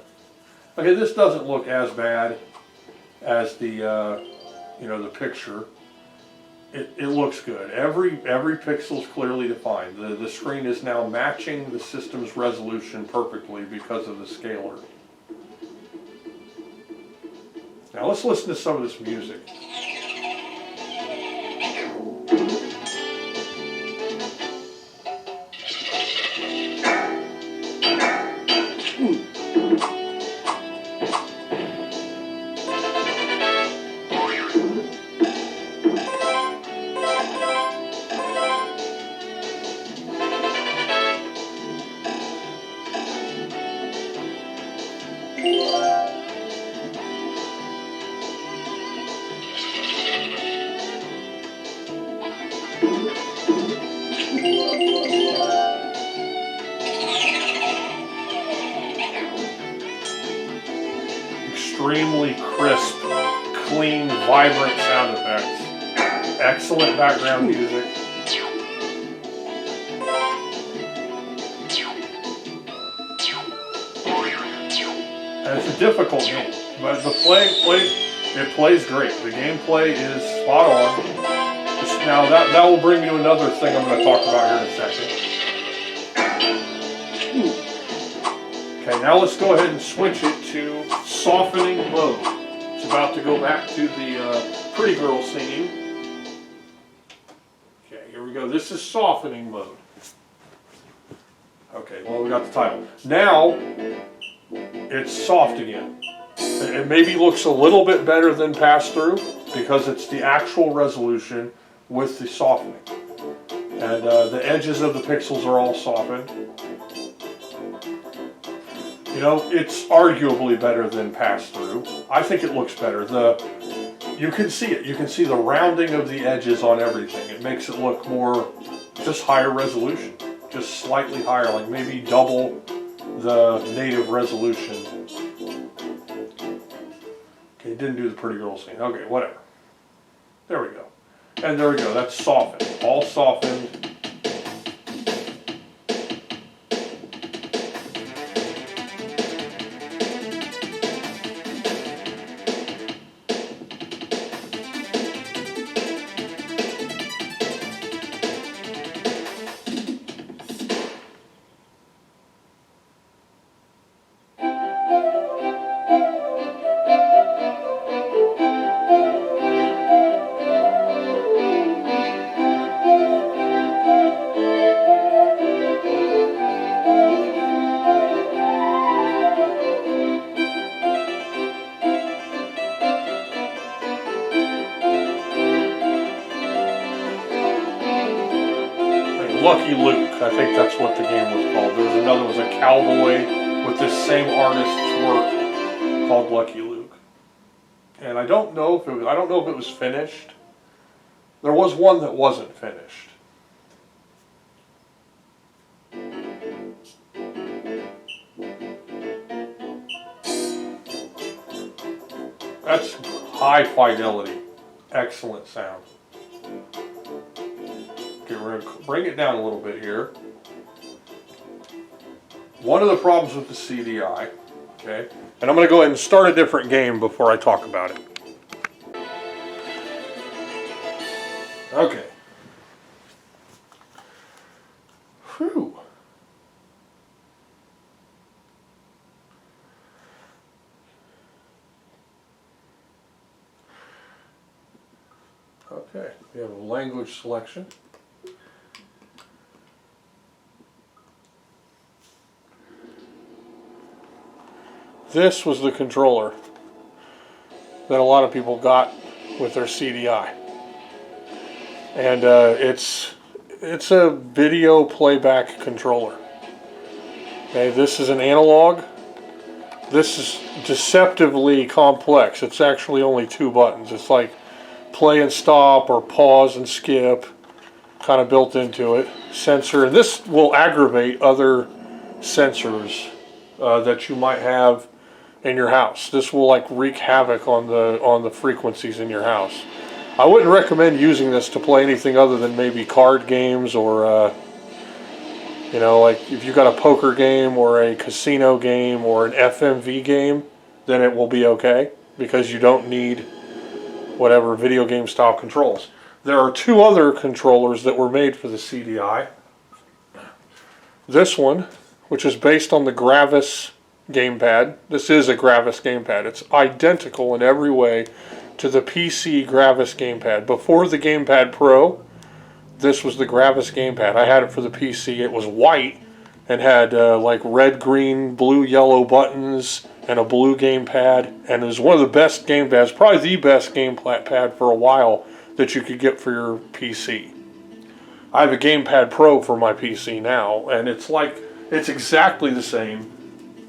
Okay, this doesn't look as bad as the, you know, the picture. It looks good. Every pixel is clearly defined. The screen is now matching the system's resolution perfectly because of the scaler. Now let's listen to some of this music. extremely crisp, clean, vibrant sound effects. Excellent background music. And it's a difficult game, but the it plays great. The gameplay is spot on. Now that will bring me to another thing I'm going to talk about here in a second. Okay, now let's go ahead and switch it to softening mode. It's about to go back to the pretty girl singing. Okay, here we go. This is softening mode. Okay, well, we got the title. Now, it's soft again. It maybe looks a little bit better than pass-through because it's the actual resolution with the softening. And the edges of the pixels are all softened. You know, it's arguably better than pass-through. I think it looks better. You can see it. You can see the rounding of the edges on everything. It makes it look more, just higher resolution. Just slightly higher, like maybe double the native resolution. Okay, didn't do the pretty girl scene. Okay, whatever. There we go. And there we go. That's softened. All softened. Lucky Luke, I think that's what the game was called. There was another, was a cowboy with this same artist's work called Lucky Luke. And I don't know if it was finished. There was one that wasn't finished. That's high fidelity, excellent sound. Okay, we're going to bring it down a little bit here. One of the problems with the CD-i, okay, and I'm going to go ahead and start a different game before I talk about it. Okay. Whew. Okay, we have a language selection. This was the controller that a lot of people got with their CD-i. And it's a video playback controller. Okay, this is an analog. This is deceptively complex. It's actually only 2 buttons. It's like play and stop or pause and skip, kind of built into it. Sensor, and this will aggravate other sensors that you might have in your house. This will like wreak havoc on the frequencies in your house. I wouldn't recommend using this to play anything other than maybe card games or you know, like if you've got a poker game or a casino game or an FMV game, then it will be okay because you don't need whatever video game style controls. There are 2 other controllers that were made for the CD-i. This one, which is based on the Gravis gamepad. This is a Gravis gamepad. It's identical in every way to the PC Gravis gamepad. Before the Gamepad Pro, this was the Gravis gamepad. I had it for the PC. It was white and had like red, green, blue, yellow buttons and a blue gamepad. And it was one of the best gamepads, probably the best gamepad for a while that you could get for your PC. I have a Gamepad Pro for my PC now, and it's exactly the same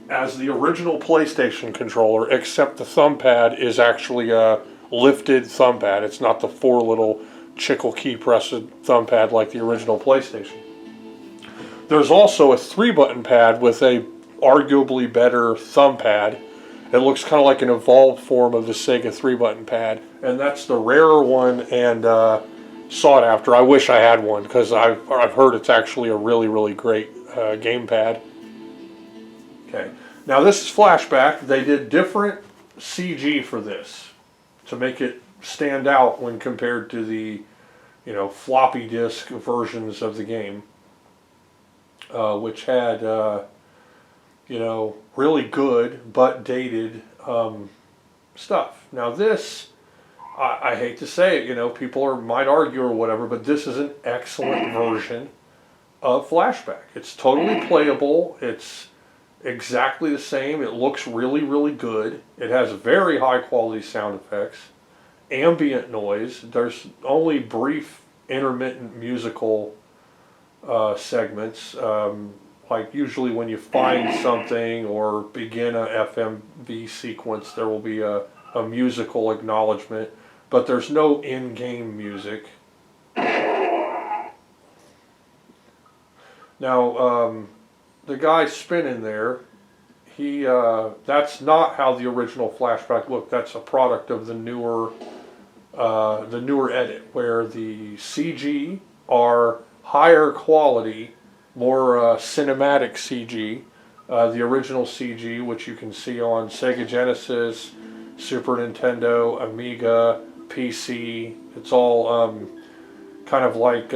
as the original PlayStation controller, except the thumb pad is actually a lifted thumb pad. It's not the 4 little chickle key pressed thumb pad like the original PlayStation. There's also a 3-button pad with a arguably better thumb pad, It looks kind of like an evolved form of the Sega 3-button pad, and that's the rarer one and sought after. I wish I had one because I've heard it's actually a really, really great gamepad. Okay, now this is flashback. They did different CG for this to make it stand out when compared to the, floppy disk versions of the game, which had, really good but dated stuff. Now this, I hate to say it, people might argue or whatever, but this is an excellent version of flashback. It's totally playable. It's exactly the same. It looks really, really good. It has very high quality sound effects, ambient noise. There's only brief intermittent musical segments, like usually when you find something or begin a FMV sequence, there will be a musical acknowledgement, but there's no in-game music. Now, the guy spinning there, that's not how the original flashback looked. That's a product of the newer edit, where the CG are higher quality, more cinematic CG. The original CG, which you can see on Sega Genesis, Super Nintendo, Amiga, PC, it's all kind of like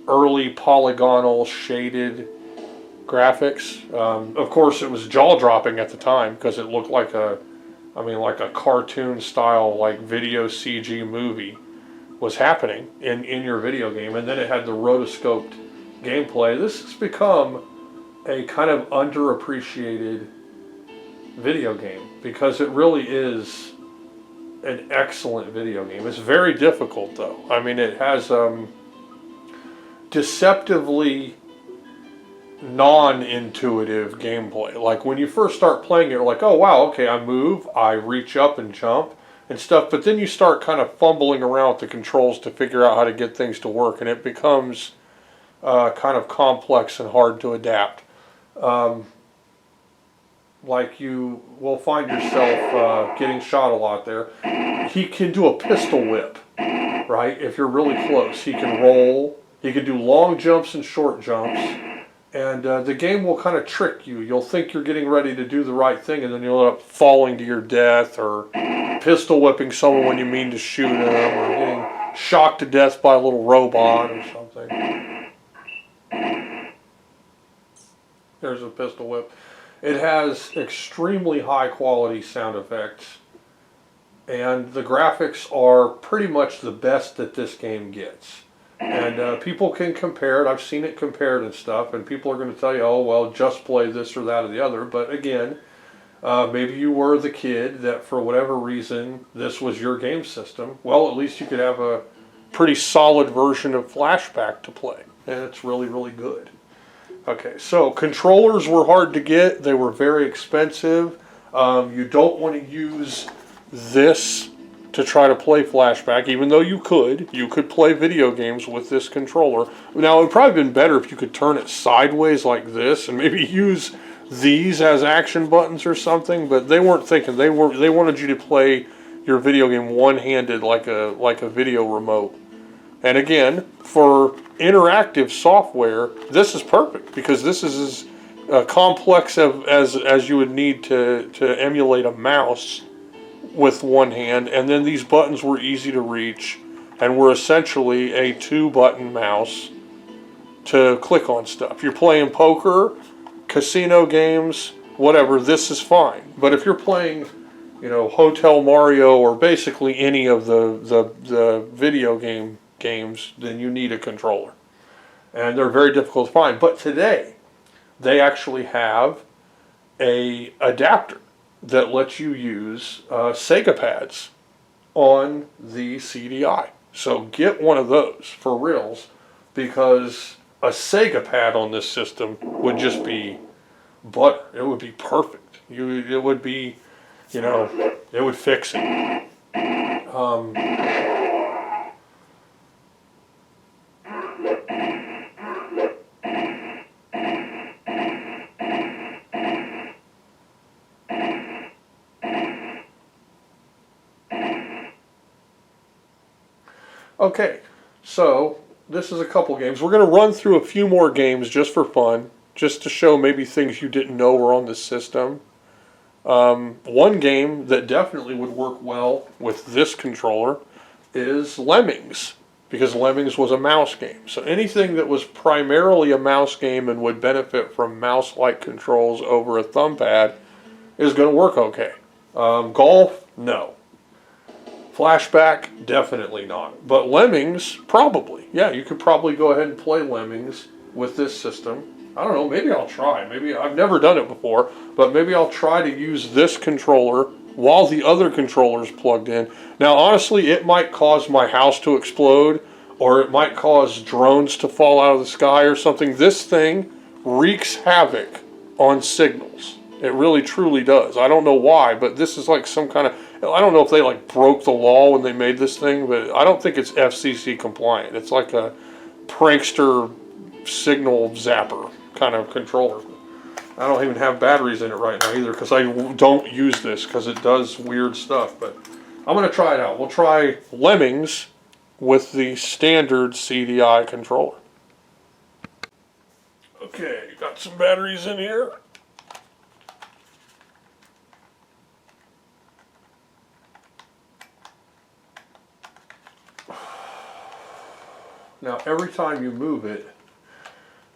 early polygonal shaded graphics. Of course, it was jaw-dropping at the time because it looked like a cartoon style, like video CG movie was happening in your video game, and then it had the rotoscoped gameplay. This has become a kind of underappreciated video game because it really is an excellent video game. It's very difficult though. I mean, it has deceptively non-intuitive gameplay. Like when you first start playing it, you're like, oh wow, okay, I move, I reach up and jump and stuff, but then you start kind of fumbling around with the controls to figure out how to get things to work, and it becomes kind of complex and hard to adapt. Like you will find yourself getting shot a lot there. He can do a pistol whip, right? If you're really close, he can roll. He can do long jumps and short jumps. And the game will kind of trick you. You'll think you're getting ready to do the right thing, and then you'll end up falling to your death, or pistol whipping someone when you mean to shoot them, or getting shocked to death by a little robot or something. There's a pistol whip. It has extremely high quality sound effects, and the graphics are pretty much the best that this game gets. And people can compare it. I've seen it compared and stuff, and people are going to tell you, oh, well, just play this or that or the other. But again, maybe you were the kid that for whatever reason this was your game system. Well, at least you could have a pretty solid version of Flashback to play, and it's really, really good. Okay, so controllers were hard to get. They were very expensive. You don't want to use this to try to play Flashback, even though you could play video games with this controller. Now, it would probably been better if you could turn it sideways like this and maybe use these as action buttons or something, but they weren't thinking. They wanted you to play your video game one-handed like a video remote. And again, for interactive software, this is perfect because this is as complex as you would need to emulate a mouse with one hand, and then these buttons were easy to reach and were essentially a 2-button mouse to click on stuff. You're playing poker, casino games, whatever, this is fine. But if you're playing, Hotel Mario or basically any of the video games, then you need a controller. And they're very difficult to find. But today, they actually have a adapter that lets you use Sega pads on the CD-i. So get one of those for reals, because a Sega pad on this system would just be butter. It would be perfect. It would be, it would fix it. Okay, so this is a couple games. We're going to run through a few more games just for fun, just to show maybe things you didn't know were on the system. One game that definitely would work well with this controller is Lemmings, because Lemmings was a mouse game. So anything that was primarily a mouse game and would benefit from mouse-like controls over a thumb pad is going to work okay. Golf, no. Flashback, definitely not. But Lemmings, probably. Yeah, you could probably go ahead and play Lemmings with this system. I don't know, maybe I'll try. Maybe I've never done it before, but maybe I'll try to use this controller while the other controller's plugged in. Now, honestly, it might cause my house to explode, or it might cause drones to fall out of the sky or something. This thing wreaks havoc on signals. It really, truly does. I don't know why, but this is like some kind of... I don't know if they like broke the law when they made this thing, but I don't think it's FCC compliant. It's like a prankster signal zapper kind of controller. I don't even have batteries in it right now either because I don't use this because it does weird stuff. But I'm going to try it out. We'll try Lemmings with the standard CDI controller. Okay, got some batteries in here. Now, every time you move it,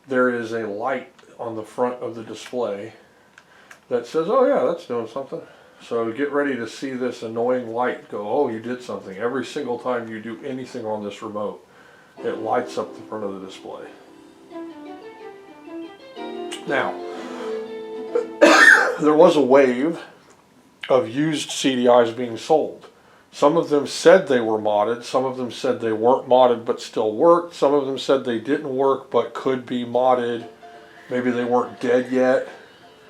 there is a light on the front of the display that says, oh yeah, that's doing something. So get ready to see this annoying light go, oh, you did something. Every single time you do anything on this remote, it lights up the front of the display. Now, there was a wave of used CDIs being sold. Some of them said they were modded, some of them said they weren't modded but still worked, some of them said they didn't work but could be modded, maybe they weren't dead yet,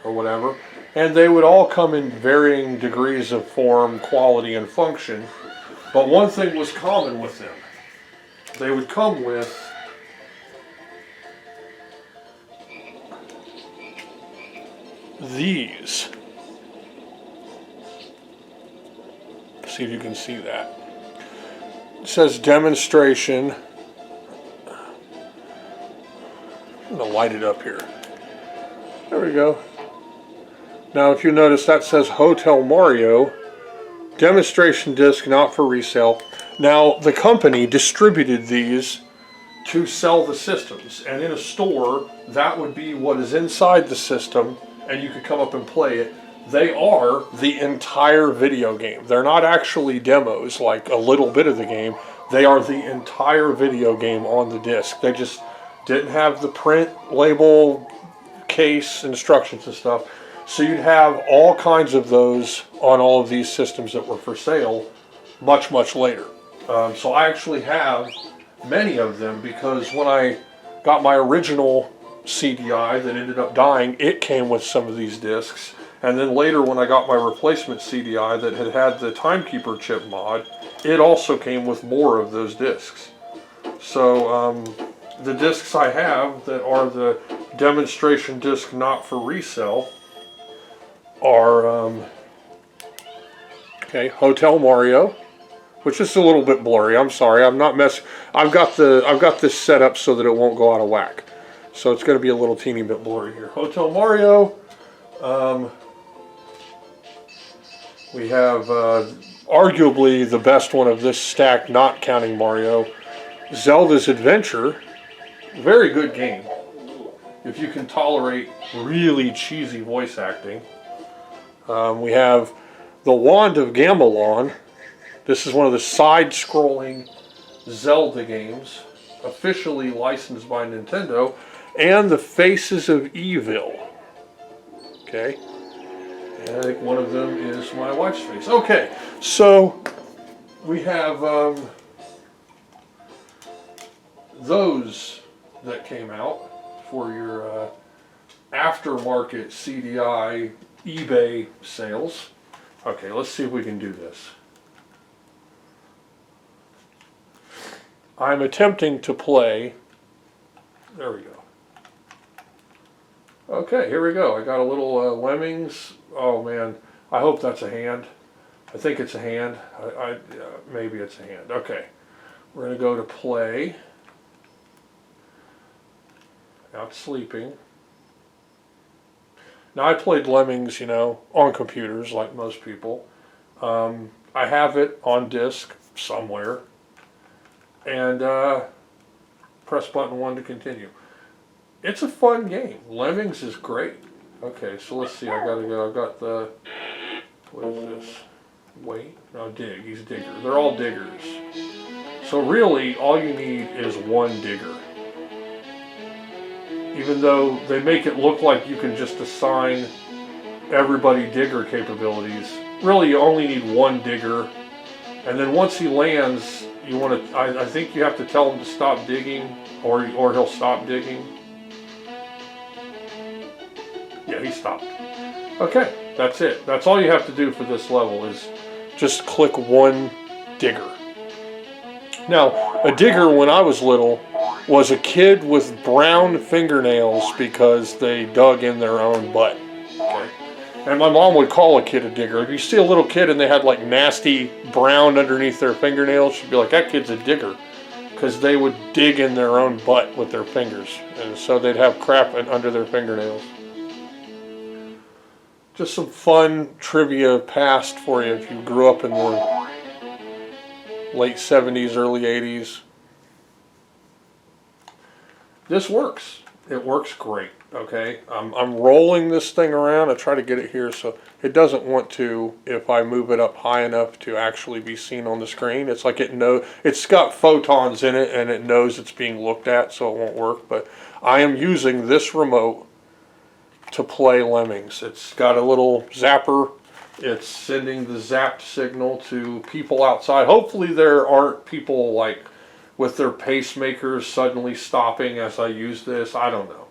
or whatever. And they would all come in varying degrees of form, quality, and function, but one thing was common with them. They would come with these. See if you can see that. It says demonstration. I'm going to light it up here. There we go. Now if you notice that says Hotel Mario, demonstration disc not for resale. Now the company distributed these to sell the systems, and in a store that would be what is inside the system and you could come up and play it. They are the entire video game. They're not actually demos like a little bit of the game. They are the entire video game on the disc. They just didn't have the print, label, case, instructions and stuff. So you'd have all kinds of those on all of these systems that were for sale much, much later. So I actually have many of them because when I got my original CDI that ended up dying, it came with some of these discs. And then later when I got my replacement CDI that had the Timekeeper chip mod, it also came with more of those discs. So the discs I have that are the demonstration disc not for resale are okay, Hotel Mario, which is a little bit blurry. I'm sorry, I'm not messing. I've got this set up so that it won't go out of whack. So it's going to be a little teeny bit blurry here. Hotel Mario. We have arguably the best one of this stack, not counting Mario, Zelda's Adventure. Very good game if you can tolerate really cheesy voice acting. We have The Wand of Gamelon. This is one of the side-scrolling Zelda games, officially licensed by Nintendo, and The Faces of Evil. Okay. And I think one of them is my wife's face. Okay, so we have those that came out for your aftermarket CDI eBay sales. Okay, let's see if we can do this. I'm attempting to play. There we go. Okay, here we go. I got a little Lemmings. Oh man, I hope that's a hand. I think it's a hand. Maybe it's a hand. Okay, We're going to go to play. Out sleeping. Now I played Lemmings, on computers like most people. I have it on disc somewhere. And press button 1 to continue. It's a fun game. Lemmings is great. Okay, so let's see. I gotta go. I've got the. What is this? Wait. No, dig. He's a digger. They're all diggers. So really, all you need is one digger. Even though they make it look like you can just assign everybody digger capabilities, really you only need one digger. And then once he lands, you want to. I think you have to tell him to stop digging, or he'll stop digging. Yeah, he stopped. Okay, that's it. That's all you have to do for this level is just click one digger. Now, a digger when I was little was a kid with brown fingernails because they dug in their own butt. Okay. And my mom would call a kid a digger. If you see a little kid and they had like nasty brown underneath their fingernails, she'd be like, that kid's a digger. Because they would dig in their own butt with their fingers. And so they'd have crap under their fingernails. Just some fun trivia past for you if you grew up in the late 70s, early 80s. This works. It works great. Okay, I'm rolling this thing around. I try to get it here so it doesn't want to if I move it up high enough to actually be seen on the screen. It's like it's got photons in it and it knows it's being looked at, so it won't work. But I am using this remote to play Lemmings. It's got a little zapper. It's sending the zapped signal to people outside. Hopefully there aren't people like with their pacemakers suddenly stopping as I use this. I don't know.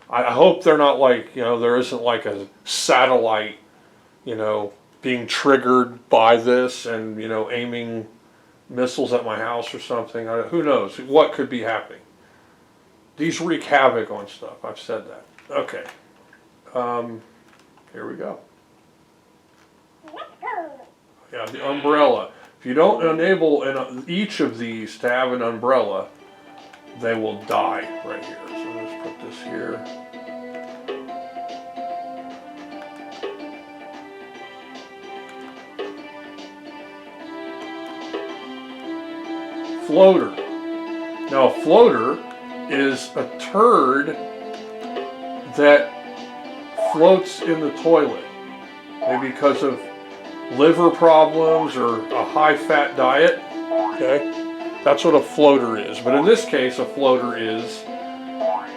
I hope they're not like, there isn't like a satellite, being triggered by this and, aiming missiles at my house or something. Who knows what could be happening. These wreak havoc on stuff. I've said that. Okay. Here we go. Yeah, the umbrella. If you don't enable each of these to have an umbrella, they will die right here. So let's put this here. Floater. Now a floater is a turd that floats in the toilet. Maybe because of liver problems or a high-fat diet. Okay, that's what a floater is. But in this case, a floater is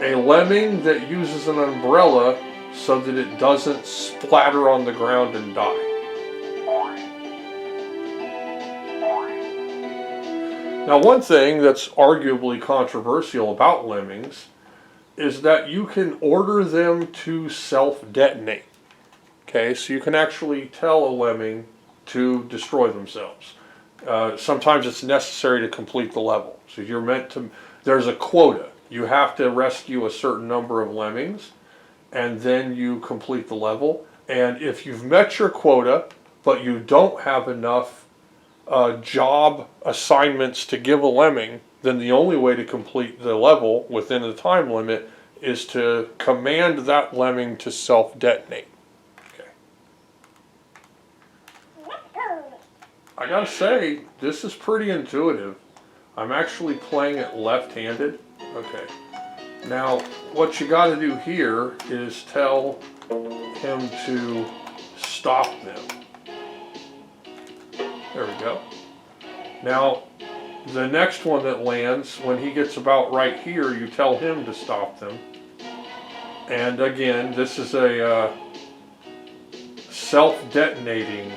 a lemming that uses an umbrella so that it doesn't splatter on the ground and die. Now, one thing that's arguably controversial about lemmings is that you can order them to self-detonate. Okay, so you can actually tell a lemming to destroy themselves. Sometimes it's necessary to complete the level. So you're meant to, there's a quota. You have to rescue a certain number of lemmings, and then you complete the level. And if you've met your quota, but you don't have enough job assignments to give a lemming, then the only way to complete the level within the time limit is to command that lemming to self-detonate. I gotta say, this is pretty intuitive. I'm actually playing it left-handed. Okay. Now, what you gotta do here is tell him to stop them. There we go. Now, the next one that lands, when he gets about right here, you tell him to stop them. And again, this is a self-detonating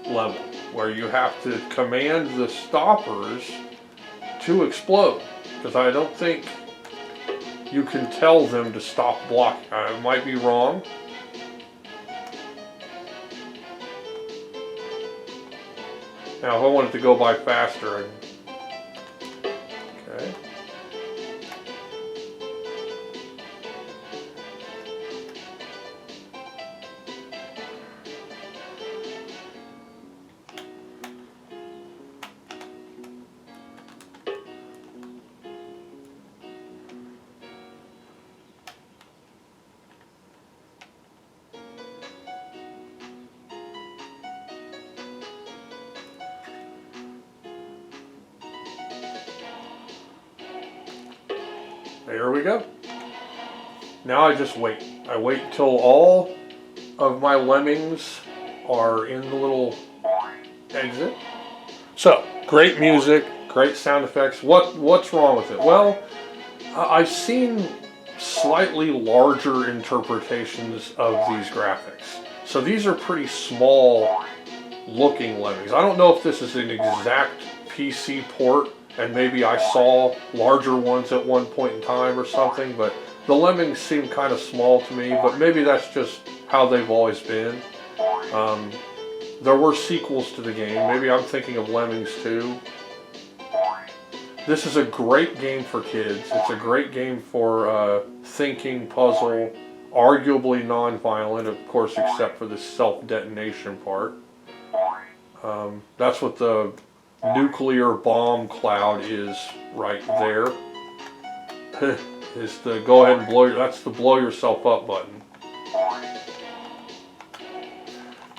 level, where you have to command the stoppers to explode. Because I don't think you can tell them to stop blocking. I might be wrong. Now if I want it to go by faster, okay. There we go. Now I just wait. I wait till all of my lemmings are in the little exit. So, great music, great sound effects. What's wrong with it? Well, I've seen slightly larger interpretations of these graphics. So these are pretty small looking lemmings. I don't know if this is an exact PC port and maybe I saw larger ones at one point in time or something, but the lemmings seem kind of small to me, but maybe that's just how they've always been. There were sequels to the game. Maybe I'm thinking of Lemmings 2. This is a great game for kids. It's a great game for thinking, puzzle, arguably non-violent, of course, except for the self-detonation part. That's what the nuclear bomb cloud is right there. Is the go ahead and that's the blow yourself up button.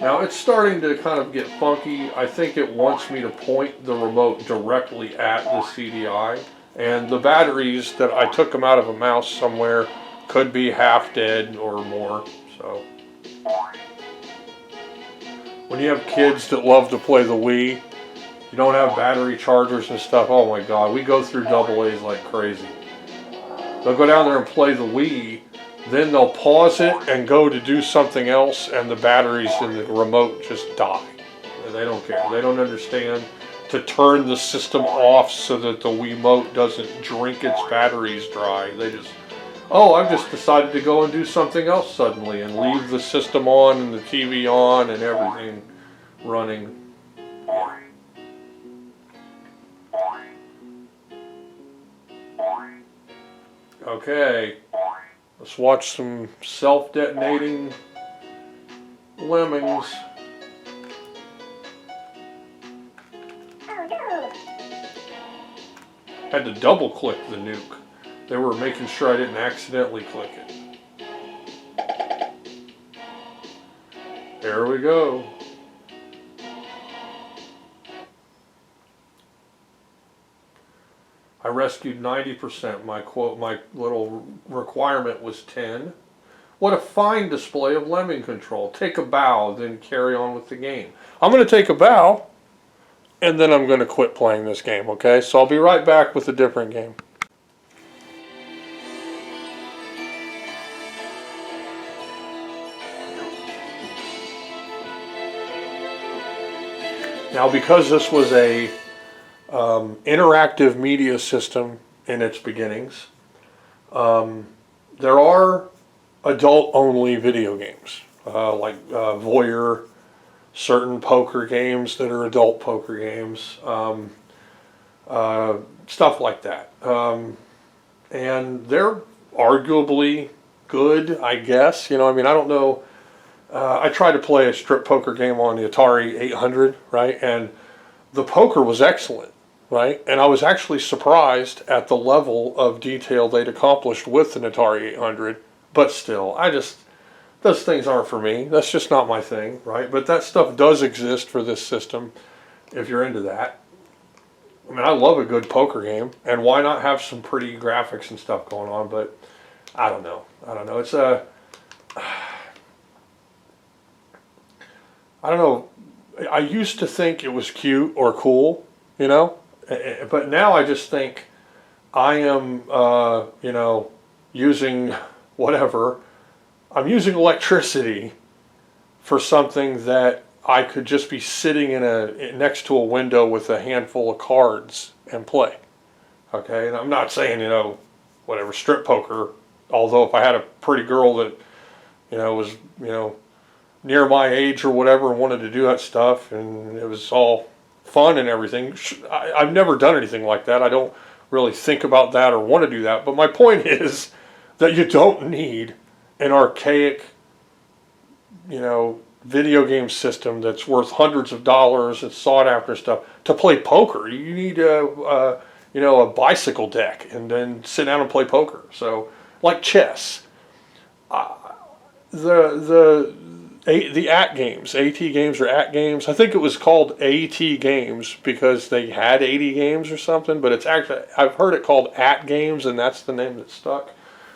Now it's starting to kind of get funky. I think it wants me to point the remote directly at the CDI, and the batteries that I took them out of a mouse somewhere could be half dead or more. So when you have kids that love to play the Wii, you don't have battery chargers and stuff, oh my god, we go through AA like crazy. They'll go down there and play the Wii, then they'll pause it and go to do something else, and the batteries in the remote just die. They don't care. They don't understand to turn the system off so that the Wiimote doesn't drink its batteries dry. They just, oh, I've just decided to go and do something else suddenly and leave the system on and the TV on and everything running. Okay, let's watch some self-detonating lemmings. Oh no! Had to double click the nuke. They were making sure I didn't accidentally click it. There we go. I rescued 90%. My little requirement was 10. What a fine display of lemming control. Take a bow, then carry on with the game. I'm going to take a bow, and then I'm going to quit playing this game, okay? So I'll be right back with a different game. Now, because this was a interactive media system in its beginnings, there are adult-only video games, like Voyeur, certain poker games that are adult poker games, stuff like that. And they're arguably good, I guess. You know, I mean, I don't know. I tried to play a strip poker game on the Atari 800, right? And the poker was excellent. Right, and I was actually surprised at the level of detail they'd accomplished with an Atari 800. But still, those things aren't for me. That's just not my thing, right? But that stuff does exist for this system, if you're into that. I mean, I love a good poker game, and why not have some pretty graphics and stuff going on? But I don't know. It's a, I don't know. I used to think it was cute or cool, you know. But now I just think I am, you know, using whatever. I'm using electricity for something that I could just be sitting next to a window with a handful of cards and play. Okay, and I'm not saying, you know, whatever, strip poker. Although if I had a pretty girl that, you know, was, you know, near my age or whatever and wanted to do that stuff, and it was all fun and everything. I've never done anything like that. I don't really think about that or want to do that. But my point is that you don't need an archaic, you know, video game system that's worth hundreds of dollars, it's sought after stuff, to play poker. You need a you know, a bicycle deck and then sit down and play poker. So, like chess. the AT games, AT games or AT games. I think it was called AT games because they had 80 games or something, but it's actually, I've heard it called AT games, and that's the name that stuck.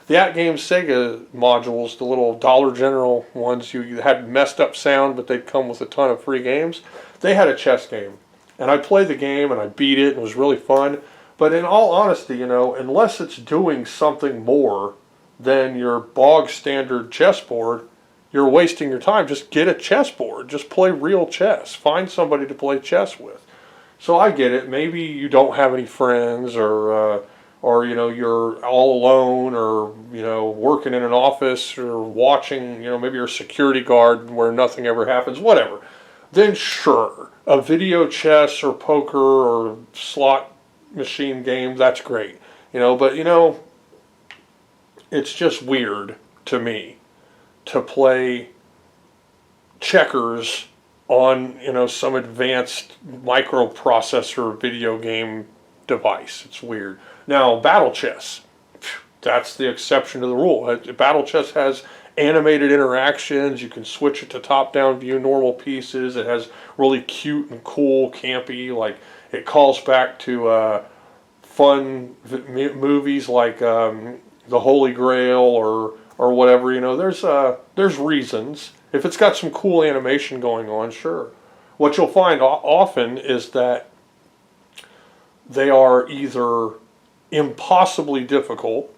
The AT games Sega modules, the little Dollar General ones, you had messed up sound, but they'd come with a ton of free games. They had a chess game, and I played the game and I beat it, and it was really fun. But in all honesty, you know, unless it's doing something more than your bog standard chessboard, you're wasting your time. Just get a chessboard. Just play real chess. Find somebody to play chess with. So I get it. Maybe you don't have any friends, or you know, you're all alone, or you know, working in an office, or watching. You know, maybe you're a security guard where nothing ever happens. Whatever. Then sure, a video chess or poker or slot machine game, that's great. You know, but you know, it's just weird to me to play checkers on, you know, some advanced microprocessor video game device. It's weird. Now, battle chess, that's the exception to the rule. Battle chess has animated interactions. You can switch it to top-down view, normal pieces. It has really cute and cool, campy, like it calls back to fun movies like The Holy Grail or whatever. You know, there's reasons. If it's got some cool animation going on, sure. What you'll find often is that they are either impossibly difficult,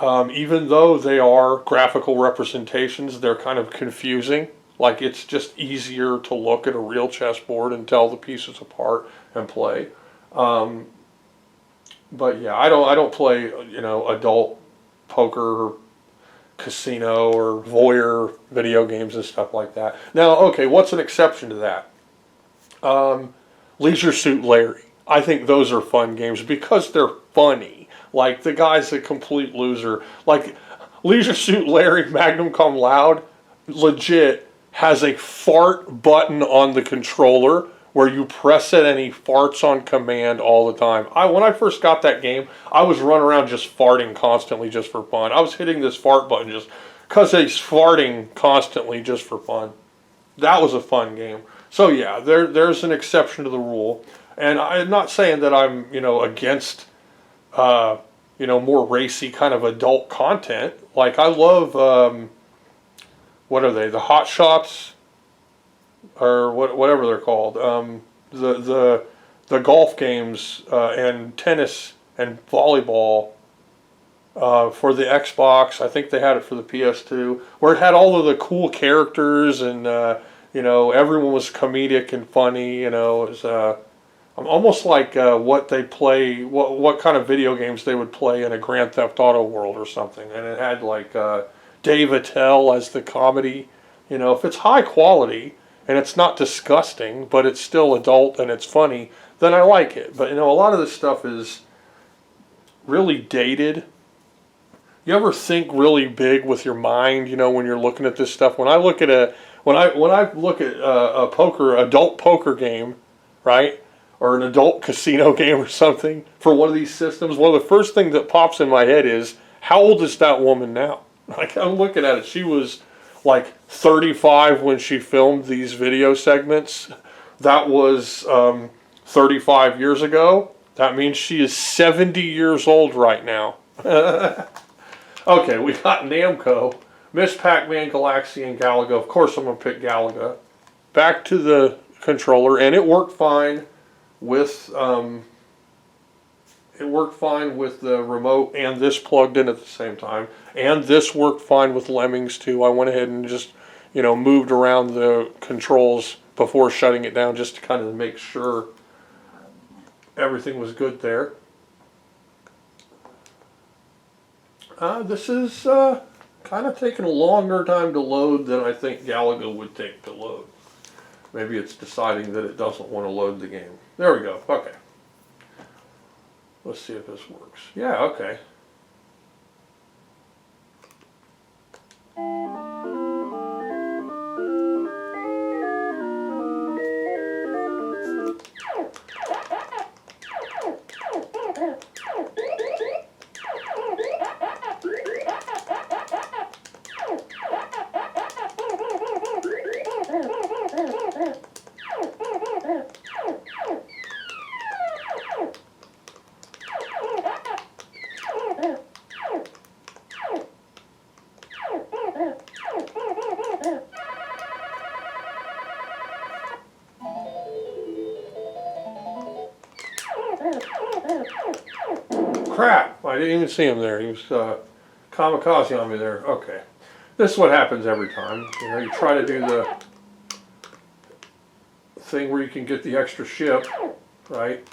even though they are graphical representations, they're kind of confusing. Like, it's just easier to look at a real chessboard and tell the pieces apart and play. But yeah, I don't play, you know, adult poker or casino or voyeur video games and stuff like that. Now, okay, what's an exception to that? Leisure Suit Larry. I think those are fun games because they're funny. Like, the guy's a complete loser. Like, Leisure Suit Larry Magnum Cum Laude legit has a fart button on the controller where you press it and he farts on command all the time. When I first got that game, I was running around just farting constantly just for fun. I was hitting this fart button just because he's farting constantly just for fun. That was a fun game. So yeah, there's an exception to the rule. And I'm not saying that I'm, you know, against, you know, more racy kind of adult content. Like, I love, what are they, the Hot Shots? Or whatever they're called, the golf games and tennis and volleyball for the Xbox. I think they had it for the PS2, where it had all of the cool characters and you know, everyone was comedic and funny. You know, it was almost like what they play, what kind of video games they would play in a Grand Theft Auto world or something. And it had like Dave Attell as the comedy. You know, if it's high quality and it's not disgusting, but it's still adult and it's funny, then I like it. But, you know, a lot of this stuff is really dated. You ever think really big with your mind, you know, when you're looking at this stuff? When I look at a adult poker game, right, or an adult casino game or something for one of these systems, one of the first things that pops in my head is, how old is that woman now? Like, I'm looking at it, she was like 35 when she filmed these video segments. That was 35 years ago. That means she is 70 years old right now. Okay, we got Namco, Miss Pac-Man, Galaxy, and Galaga. Of course I'm going to pick Galaga. Back to the controller, and it worked fine with the remote and this plugged in at the same time. And this worked fine with Lemmings too. I went ahead and just, you know, moved around the controls before shutting it down just to kind of make sure everything was good there. This is kind of taking a longer time to load than I think Galaga would take to load. Maybe it's deciding that it doesn't want to load the game. There we go. Okay. Let's see if this works. Yeah, okay. Crap! I didn't even see him there. He was kamikaze on me there. Okay. This is what happens every time. You know, you try to do the thing where you can get the extra ship, right?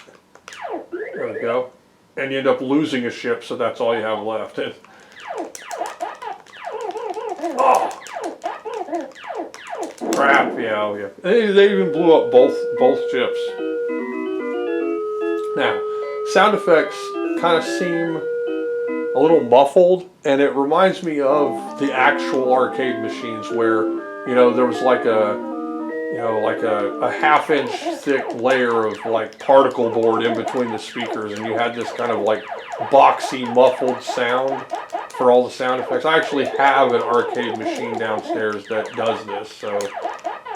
There we go. And you end up losing a ship, so that's all you have left. Oh! Crap, yeah. They even blew up both ships. Now, sound effects kind of seem a little muffled, and it reminds me of the actual arcade machines where, you know, there was like a half-inch thick layer of like particle board in between the speakers, and you had this kind of like boxy muffled sound for all the sound effects. I actually have an arcade machine downstairs that does this, so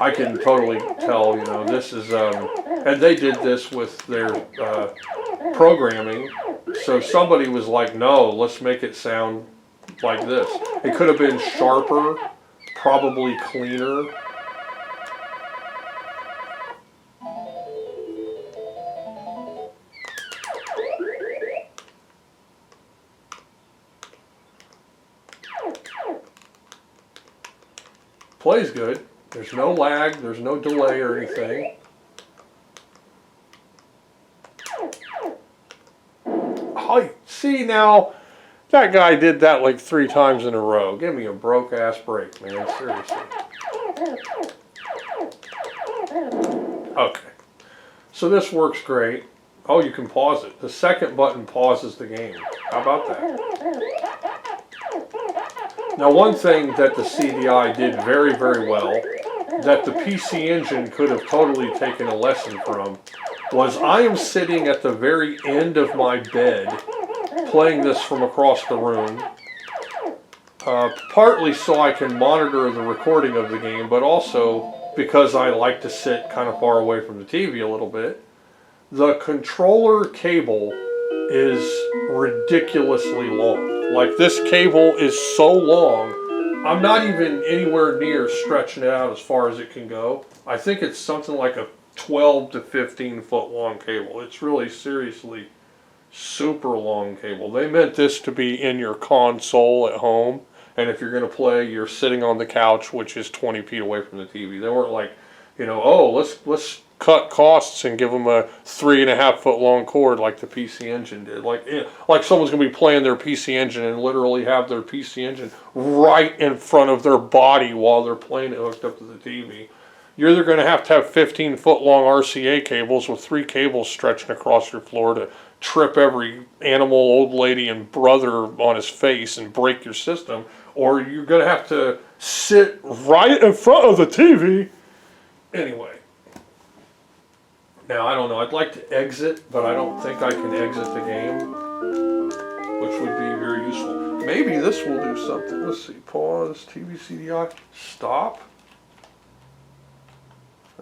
I can totally tell, you know, this is, and they did this with their programming, so somebody was like, no, let's make it sound like this. It could have been sharper, probably cleaner. Plays good. There's no lag, there's no delay or anything. Oh, see now, that guy did that like 3 times in a row. Give me a broke ass break, man, seriously. Okay, so this works great. Oh, you can pause it. The second button pauses the game. How about that? Now, one thing that the CD-i did very, very well, that the PC Engine could have totally taken a lesson from, was I am sitting at the very end of my bed playing this from across the room, partly so I can monitor the recording of the game, but also because I like to sit kind of far away from the TV a little bit. The controller cable is ridiculously long. Like, this cable is so long, I'm not even anywhere near stretching it out as far as it can go. I think it's something like a 12 to 15 foot long cable. It's really seriously super long cable. They meant this to be in your console at home, and if you're going to play, you're sitting on the couch, which is 20 feet away from the TV. They weren't like, you know, oh, let's cut costs and give them a 3.5 foot long cord like the PC Engine did. Like someone's going to be playing their PC Engine and literally have their PC Engine right in front of their body while they're playing it hooked up to the TV. You're either going to have 15 foot long RCA cables with 3 cables stretching across your floor to trip every animal, old lady, and brother on his face and break your system, or you're going to have to sit right in front of the TV. Anyway. Now, I don't know, I'd like to exit, but I don't think I can exit the game, which would be very useful. Maybe this will do something. Let's see, pause, TV CD-i, stop.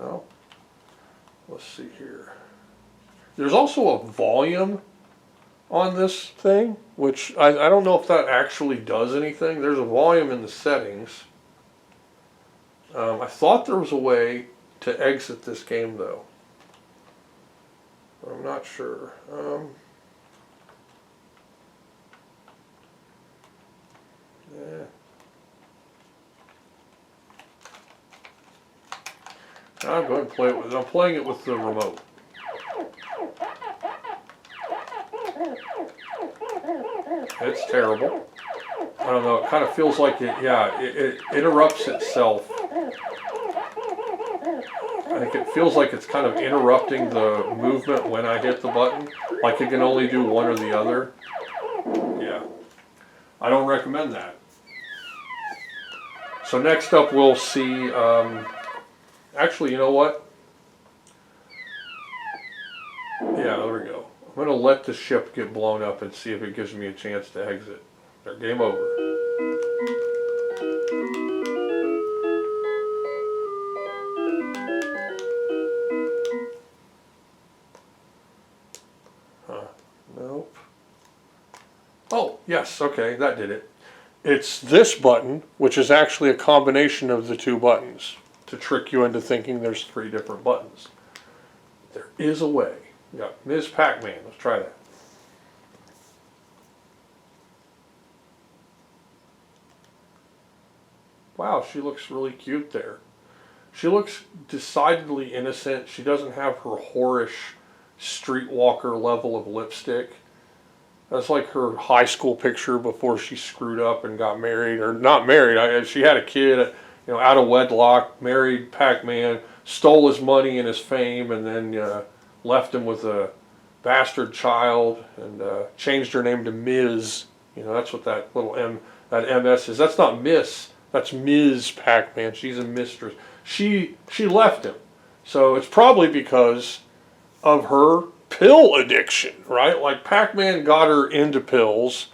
No. Let's see here. There's also a volume on this thing, which I don't know if that actually does anything. There's a volume in the settings. I thought there was a way to exit this game, though. I'm not sure. Yeah. I'll go ahead and play it with it. I'm playing it with the remote. It's terrible. I don't know, it kind of feels like it interrupts itself. I think it feels like it's kind of interrupting the movement when I hit the button. Like it can only do one or the other. Yeah. I don't recommend that. So next up we'll see, actually, you know what? Yeah, there we go. I'm going to let the ship get blown up and see if it gives me a chance to exit. There, game over. Nope. Oh, yes, okay, that did it. It's this button, which is actually a combination of the 2 buttons to trick you into thinking there's 3 different buttons. There is a way. Yeah, Ms. Pac-Man, let's try that. wow, she looks really cute there. She looks decidedly innocent. She doesn't have her whorish streetwalker level of lipstick. That's like her high school picture before she screwed up and got married, or not married. She had a kid, out of wedlock, married Pac-Man, stole his money and his fame, and then left him with a bastard child, and changed her name to Ms. That's what that little that MS is. That's not Miss. That's Ms. Pac-Man. She's a mistress. She left him. So it's probably because of her pill addiction, right? Like Pac-Man got her into pills,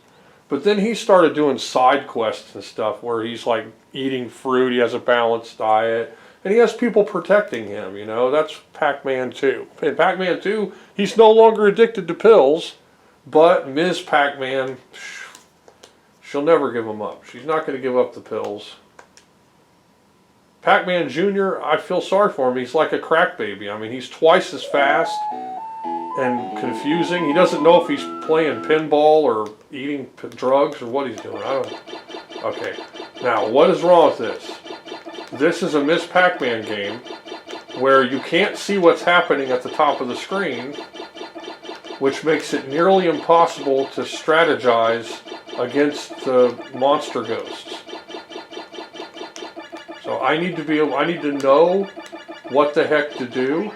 but then he started doing side quests and stuff where he's like eating fruit, he has a balanced diet, and he has people protecting him, That's Pac-Man 2. In Pac-Man 2, he's no longer addicted to pills, but Ms. Pac-Man, she'll never give him up. She's not going to give up the pills. Pac-Man Jr., I feel sorry for him. He's like a crack baby. I mean, he's twice as fast and confusing. He doesn't know if he's playing pinball or eating drugs or what he's doing. I don't know. Okay, now what is wrong with this? This is a Miss Pac-Man game where you can't see what's happening at the top of the screen, which makes it nearly impossible to strategize against the monster ghosts. So I need to know what the heck to do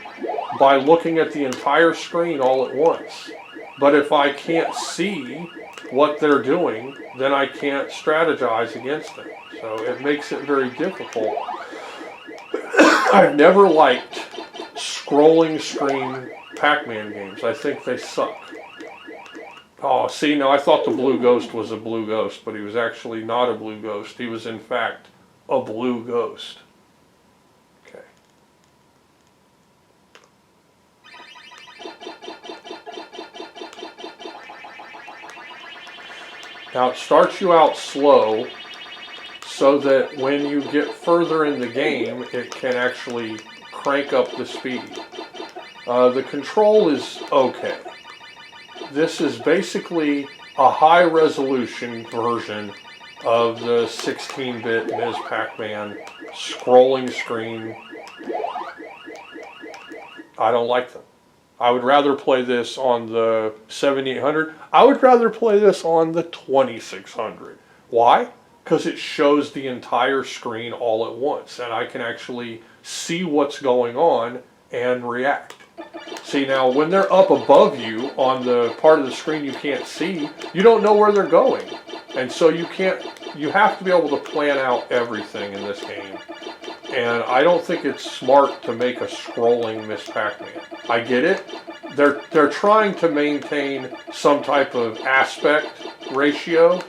by looking at the entire screen all at once. But if I can't see what they're doing, then I can't strategize against them. So it makes it very difficult. I've never liked scrolling screen Pac-Man games. I think they suck. Oh, see, now I thought the blue ghost was a blue ghost, but he was actually not a blue ghost. He was, in fact, a blue ghost. Okay. Now it starts you out slow so that when you get further in the game, it can actually crank up the speed. The control is okay. This is basically a high-resolution version of the 16-bit Ms. Pac-Man scrolling screen. I don't like them. I would rather play this on the 7800. I would rather play this on the 2600. Why? Because it shows the entire screen all at once, and I can actually see what's going on and react. See, now when they're up above you on the part of the screen you can't see, you don't know where they're going. And so you have to be able to plan out everything in this game. And I don't think it's smart to make a scrolling Miss Pac-Man. I get it. They're trying to maintain some type of aspect ratio,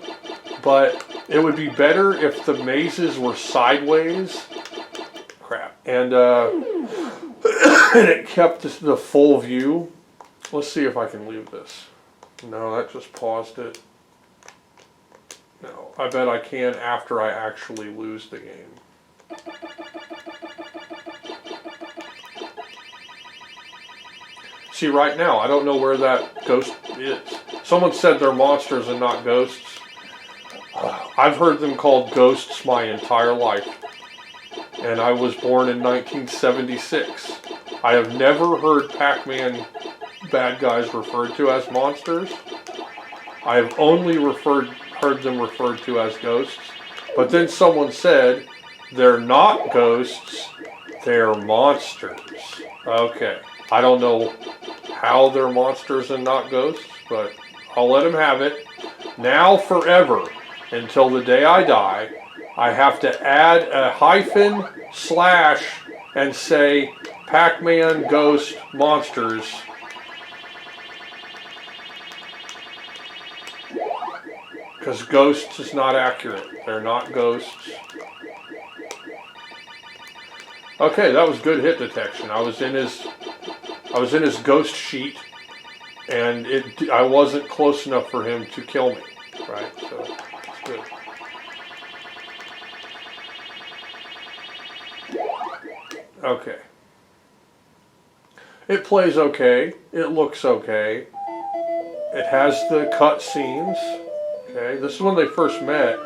but it would be better if the mazes were sideways. Crap. And and it kept the full view. Let's see if I can leave this. No, that just paused it. No, I bet I can after I actually lose the game. See, right now, I don't know where that ghost is. Someone said they're monsters and not ghosts. I've heard them called ghosts my entire life. And I was born in 1976. I have never heard Pac-Man bad guys referred to as monsters. I have only heard them referred to as ghosts. But then someone said, they're not ghosts, they're monsters. Okay, I don't know how they're monsters and not ghosts, but I'll let them have it. Now forever, until the day I die, I have to add a hyphen / and say Pac-Man Ghost Monsters. Because ghosts is not accurate. They're not ghosts. Okay, that was good hit detection. I was in his ghost sheet, and I wasn't close enough for him to kill me. Right? So it's good. Okay. It plays okay. It looks okay. It has the cut scenes. Okay, this is when they first met,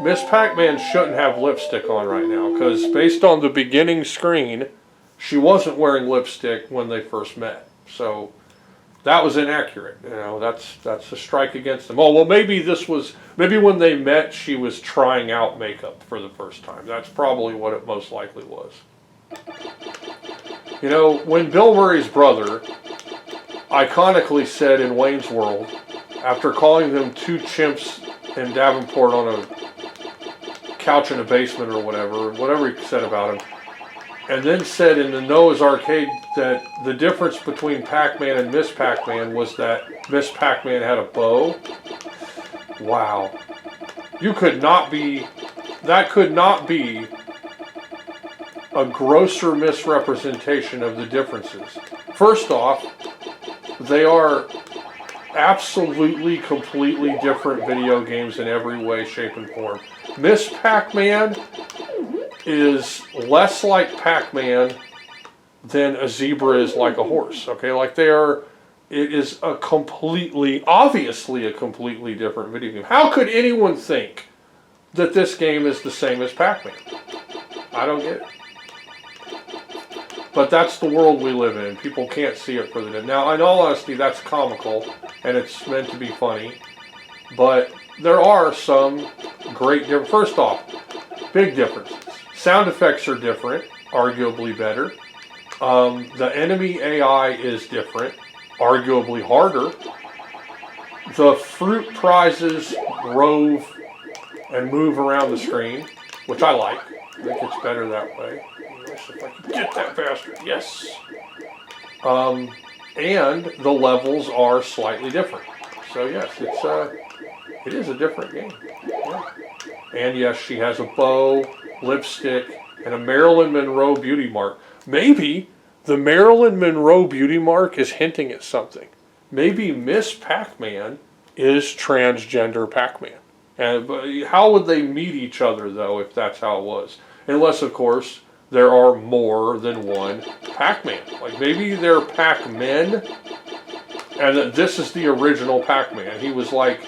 Miss Pac-Man shouldn't have lipstick on right now, because based on the beginning screen, she wasn't wearing lipstick when they first met. So that was inaccurate. You know, that's a strike against them. Oh, well, maybe when they met, she was trying out makeup for the first time. That's probably what it most likely was. You know, when Bill Murray's brother iconically said in Wayne's World, after calling them two chimps in Davenport on a couch in a basement or whatever he said about him, and then said in the Noah's Arcade that the difference between Pac-Man and Miss Pac-Man was that Miss Pac-Man had a bow. Wow. That could not be a grosser misrepresentation of the differences. First off, they are absolutely, completely different video games in every way, shape, and form. Miss Pac-Man is less like Pac-Man than a zebra is like a horse. Okay, like it is obviously a completely different video game. How could anyone think that this game is the same as Pac-Man? I don't get it. But that's the world we live in. People can't see it for the day. Now, in all honesty, that's comical, and it's meant to be funny. But there are some great differences. First off, big differences. Sound effects are different, arguably better. The enemy AI is different, arguably harder. The fruit prizes rove and move around the screen, which I like. I think it's better that way. If I can get that bastard, yes. And the levels are slightly different. So yes, it is a different game. Yeah. And yes, she has a bow, lipstick, and a Marilyn Monroe beauty mark. Maybe the Marilyn Monroe beauty mark is hinting at something. Maybe Miss Pac-Man is transgender Pac-Man. And how would they meet each other, though, if that's how it was? Unless, of course, there are more than one Pac-Man. Like maybe they're Pac-Men, and that this is the original Pac-Man. He was like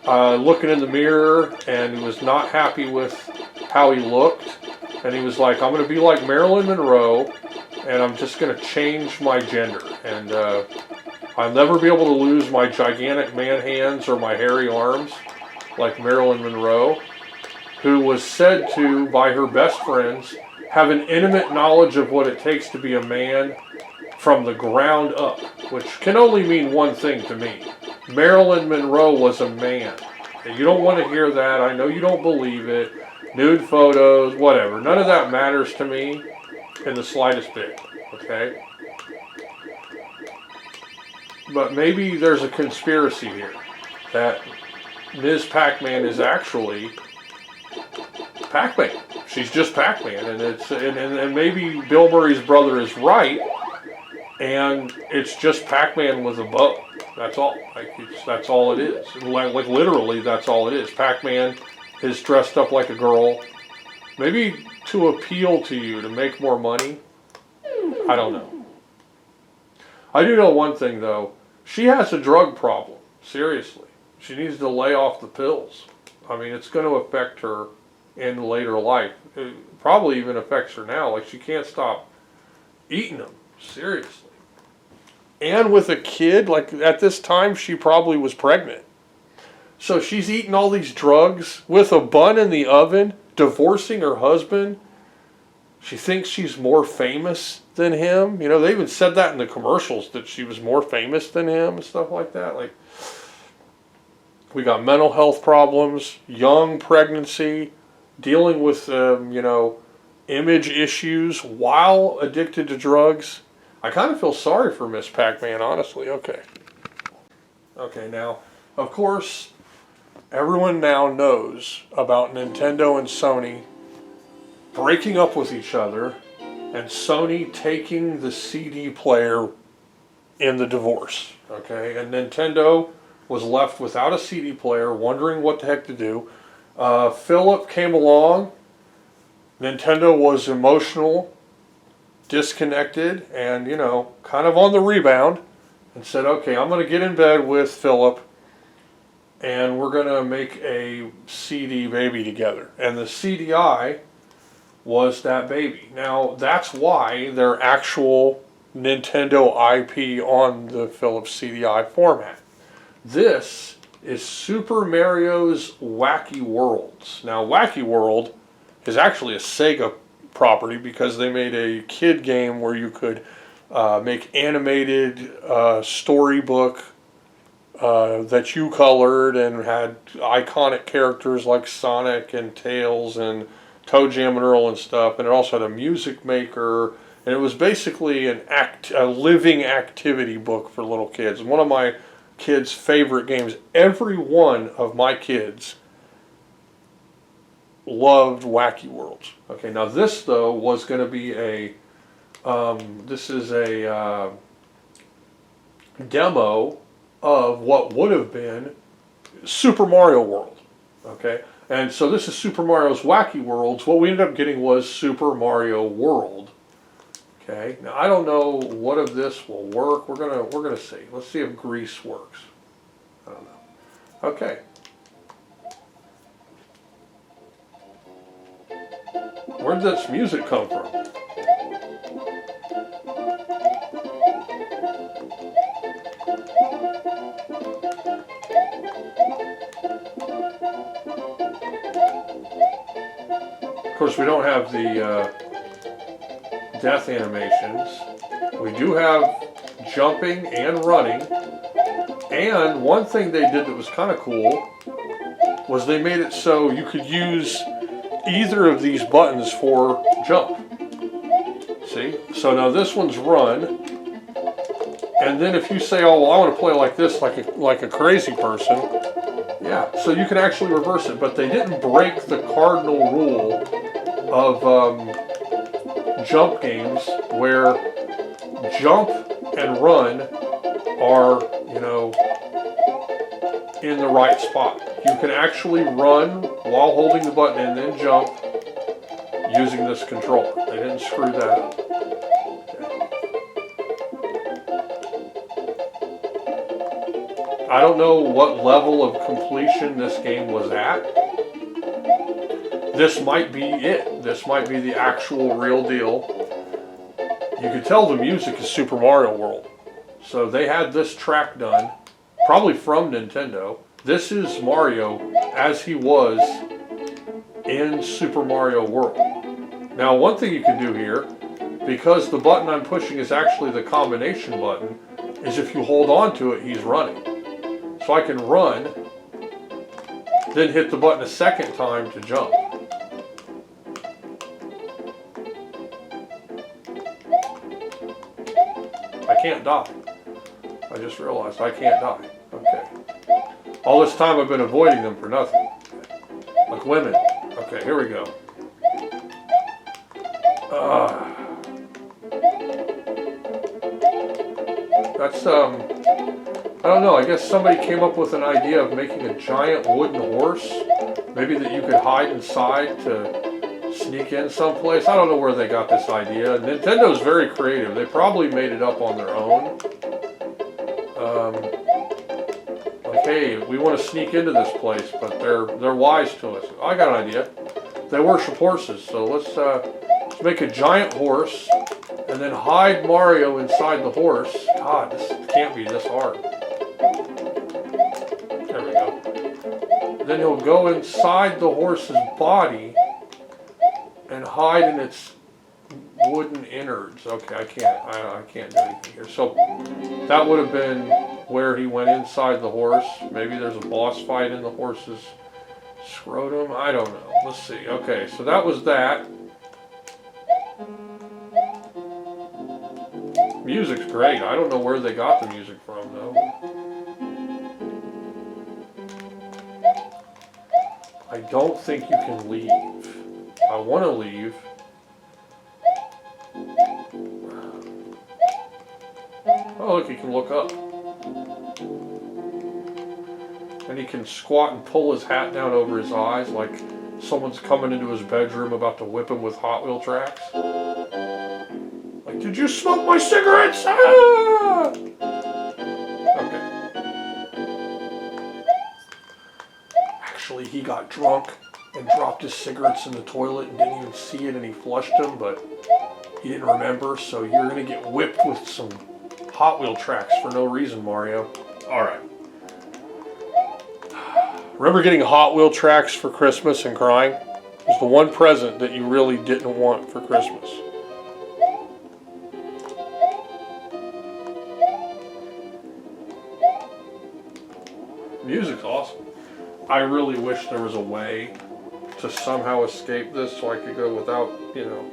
looking in the mirror, and he was not happy with how he looked. And he was like, I'm going to be like Marilyn Monroe, and I'm just going to change my gender. And I'll never be able to lose my gigantic man hands or my hairy arms like Marilyn Monroe, who was said to, by her best friends, have an intimate knowledge of what it takes to be a man from the ground up, which can only mean one thing to me. Marilyn Monroe was a man. You don't want to hear that. I know you don't believe it. Nude photos, whatever. None of that matters to me in the slightest bit, okay? But maybe there's a conspiracy here that Ms. Pac-Man is actually Pac-Man. She's just Pac-Man, and maybe Bill Murray's brother is right, and it's just Pac-Man with a bow. That's all. That's all it is. Like literally, that's all it is. Pac-Man is dressed up like a girl, maybe to appeal to you, to make more money. I don't know. I do know one thing though. She has a drug problem. Seriously, she needs to lay off the pills. I mean, it's going to affect her in later life. It probably even affects her now. Like, she can't stop eating them. Seriously. And with a kid, like at this time, she probably was pregnant. So she's eating all these drugs with a bun in the oven, divorcing her husband. She thinks she's more famous than him. You know, they even said that in the commercials, that she was more famous than him and stuff like that. Like, we got mental health problems, young pregnancy, dealing with, image issues while addicted to drugs. I kind of feel sorry for Miss Pac-Man, honestly. Okay, now, of course, everyone now knows about Nintendo and Sony breaking up with each other and Sony taking the CD player in the divorce. Okay, and Nintendo was left without a CD player, wondering what the heck to do. Philip came along. Nintendo was emotional, disconnected, and, kind of on the rebound, and said, okay, I'm going to get in bed with Philip, and we're gonna make a CD baby together. And the CDI was that baby. Now that's why they're actual Nintendo IP on the Philips CDI format. This is Super Mario's Wacky Worlds. Now Wacky World is actually a Sega property because they made a kid game where you could make animated storybook that you colored and had iconic characters like Sonic and Tails and Toe Jam and Earl and stuff, and it also had a music maker, and it was basically a living activity book for little kids. And one of my kids' favorite games. Every one of my kids loved Wacky Worlds. Okay, now this though was going to be a this is a demo of what would have been Super Mario World. Okay, and so this is Super Mario's Wacky Worlds. What we ended up getting was Super Mario World. Okay, now I don't know what of this will work. We're gonna see. Let's see if grease works. I don't know. Okay. Where did this music come from? Of course, we don't have the death animations. We do have jumping and running. And one thing they did that was kind of cool was they made it so you could use either of these buttons for jump. See? So now this one's run. And then if you say, oh, well, I want to play like this, like a crazy person, yeah, so you can actually reverse it. But they didn't break the cardinal rule of jump games where jump and run are, you know, in the right spot. You can actually run while holding the button and then jump using this controller. They didn't screw that up. Okay. I don't know what level of completion this game was at. This might be it. This might be the actual real deal. You can tell the music is Super Mario World. So they had this track done, probably from Nintendo. This is Mario as he was in Super Mario World. Now one thing you can do here, because the button I'm pushing is actually the combination button, is if you hold on to it, he's running. So I can run, then hit the button a second time to jump. I can't die. I just realized I can't die. Okay. All this time I've been avoiding them for nothing. Like women. Okay, here we go. That's, I don't know, I guess somebody came up with an idea of making a giant wooden horse. Maybe that you could hide inside to sneak in someplace. I don't know where they got this idea. Nintendo's very creative. They probably made it up on their own. Like, hey, we want to sneak into this place, but they're wise to us. I got an idea. They worship horses, so let's make a giant horse and then hide Mario inside the horse. God, this can't be this hard. There we go. Then he'll go inside the horse's body and hide in its wooden innards. Okay, I can't do anything here. So that would have been where he went inside the horse. Maybe there's a boss fight in the horse's scrotum. I don't know. Let's see. Okay, so that was that. Music's great. I don't know where they got the music from though. I don't think you can leave. I want to leave. Oh, look, he can look up. And he can squat and pull his hat down over his eyes like someone's coming into his bedroom about to whip him with Hot Wheel tracks. Like, did you smoke my cigarettes? Ah! Okay. actually he got drunk and dropped his cigarettes in the toilet and didn't even see it, and he flushed them, but he didn't remember. So you're gonna get whipped with some Hot Wheel tracks for no reason, Mario. All right. Remember getting Hot Wheel tracks for Christmas and crying? It was the one present that you really didn't want for Christmas. Music's awesome. I really wish there was a way to somehow escape this so I could go without, you know,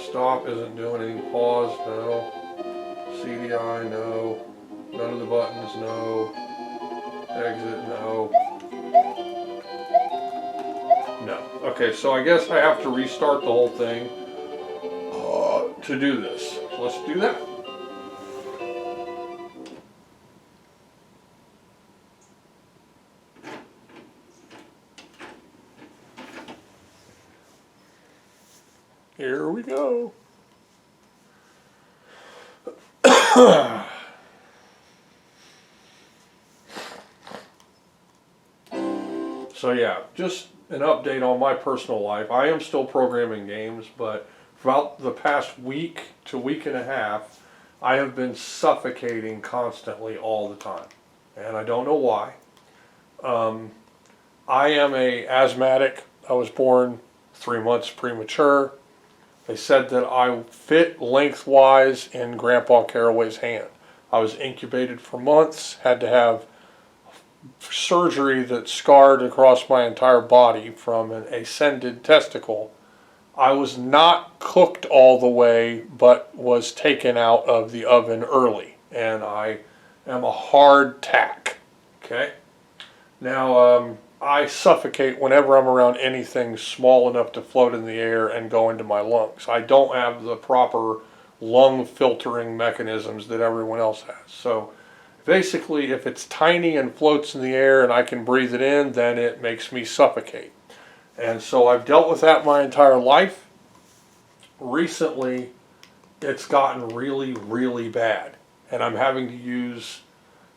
stop isn't doing any, pause, no, CDI, no, none of the buttons, no, exit, no. No. Okay, so I guess I have to restart the whole thing to do this. So let's do that. Here we go. So yeah, just an update on my personal life. I am still programming games, but for about the past week to week and a half, I have been suffocating constantly all the time. And I don't know why. I am an asthmatic. I was born 3 months premature. They said that I fit lengthwise in Grandpa Caraway's hand. I was incubated for months, had to have surgery that scarred across my entire body from an ascended testicle. I was not cooked all the way, but was taken out of the oven early, and I am a hard tack. Okay? Now, I suffocate whenever I'm around anything small enough to float in the air and go into my lungs. I don't have the proper lung filtering mechanisms that everyone else has. So basically, if it's tiny and floats in the air and I can breathe it in, then it makes me suffocate. And so I've dealt with that my entire life. Recently, it's gotten really, really bad. And I'm having to use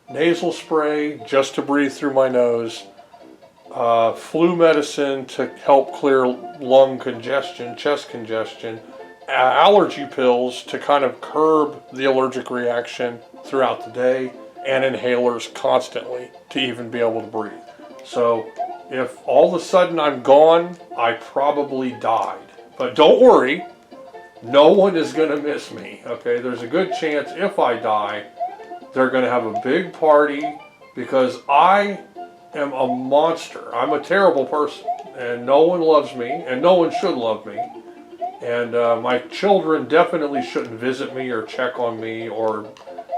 nasal spray just to breathe through my nose, flu medicine to help clear lung congestion, chest congestion, allergy pills to kind of curb the allergic reaction throughout the day, and inhalers constantly to even be able to breathe. So if all of a sudden I'm gone, I probably died. But don't worry, no one is going to miss me. Okay, there's a good chance if I die, they're going to have a big party because I am a monster. I'm a terrible person, and no one loves me, and no one should love me. And my children definitely shouldn't visit me or check on me or,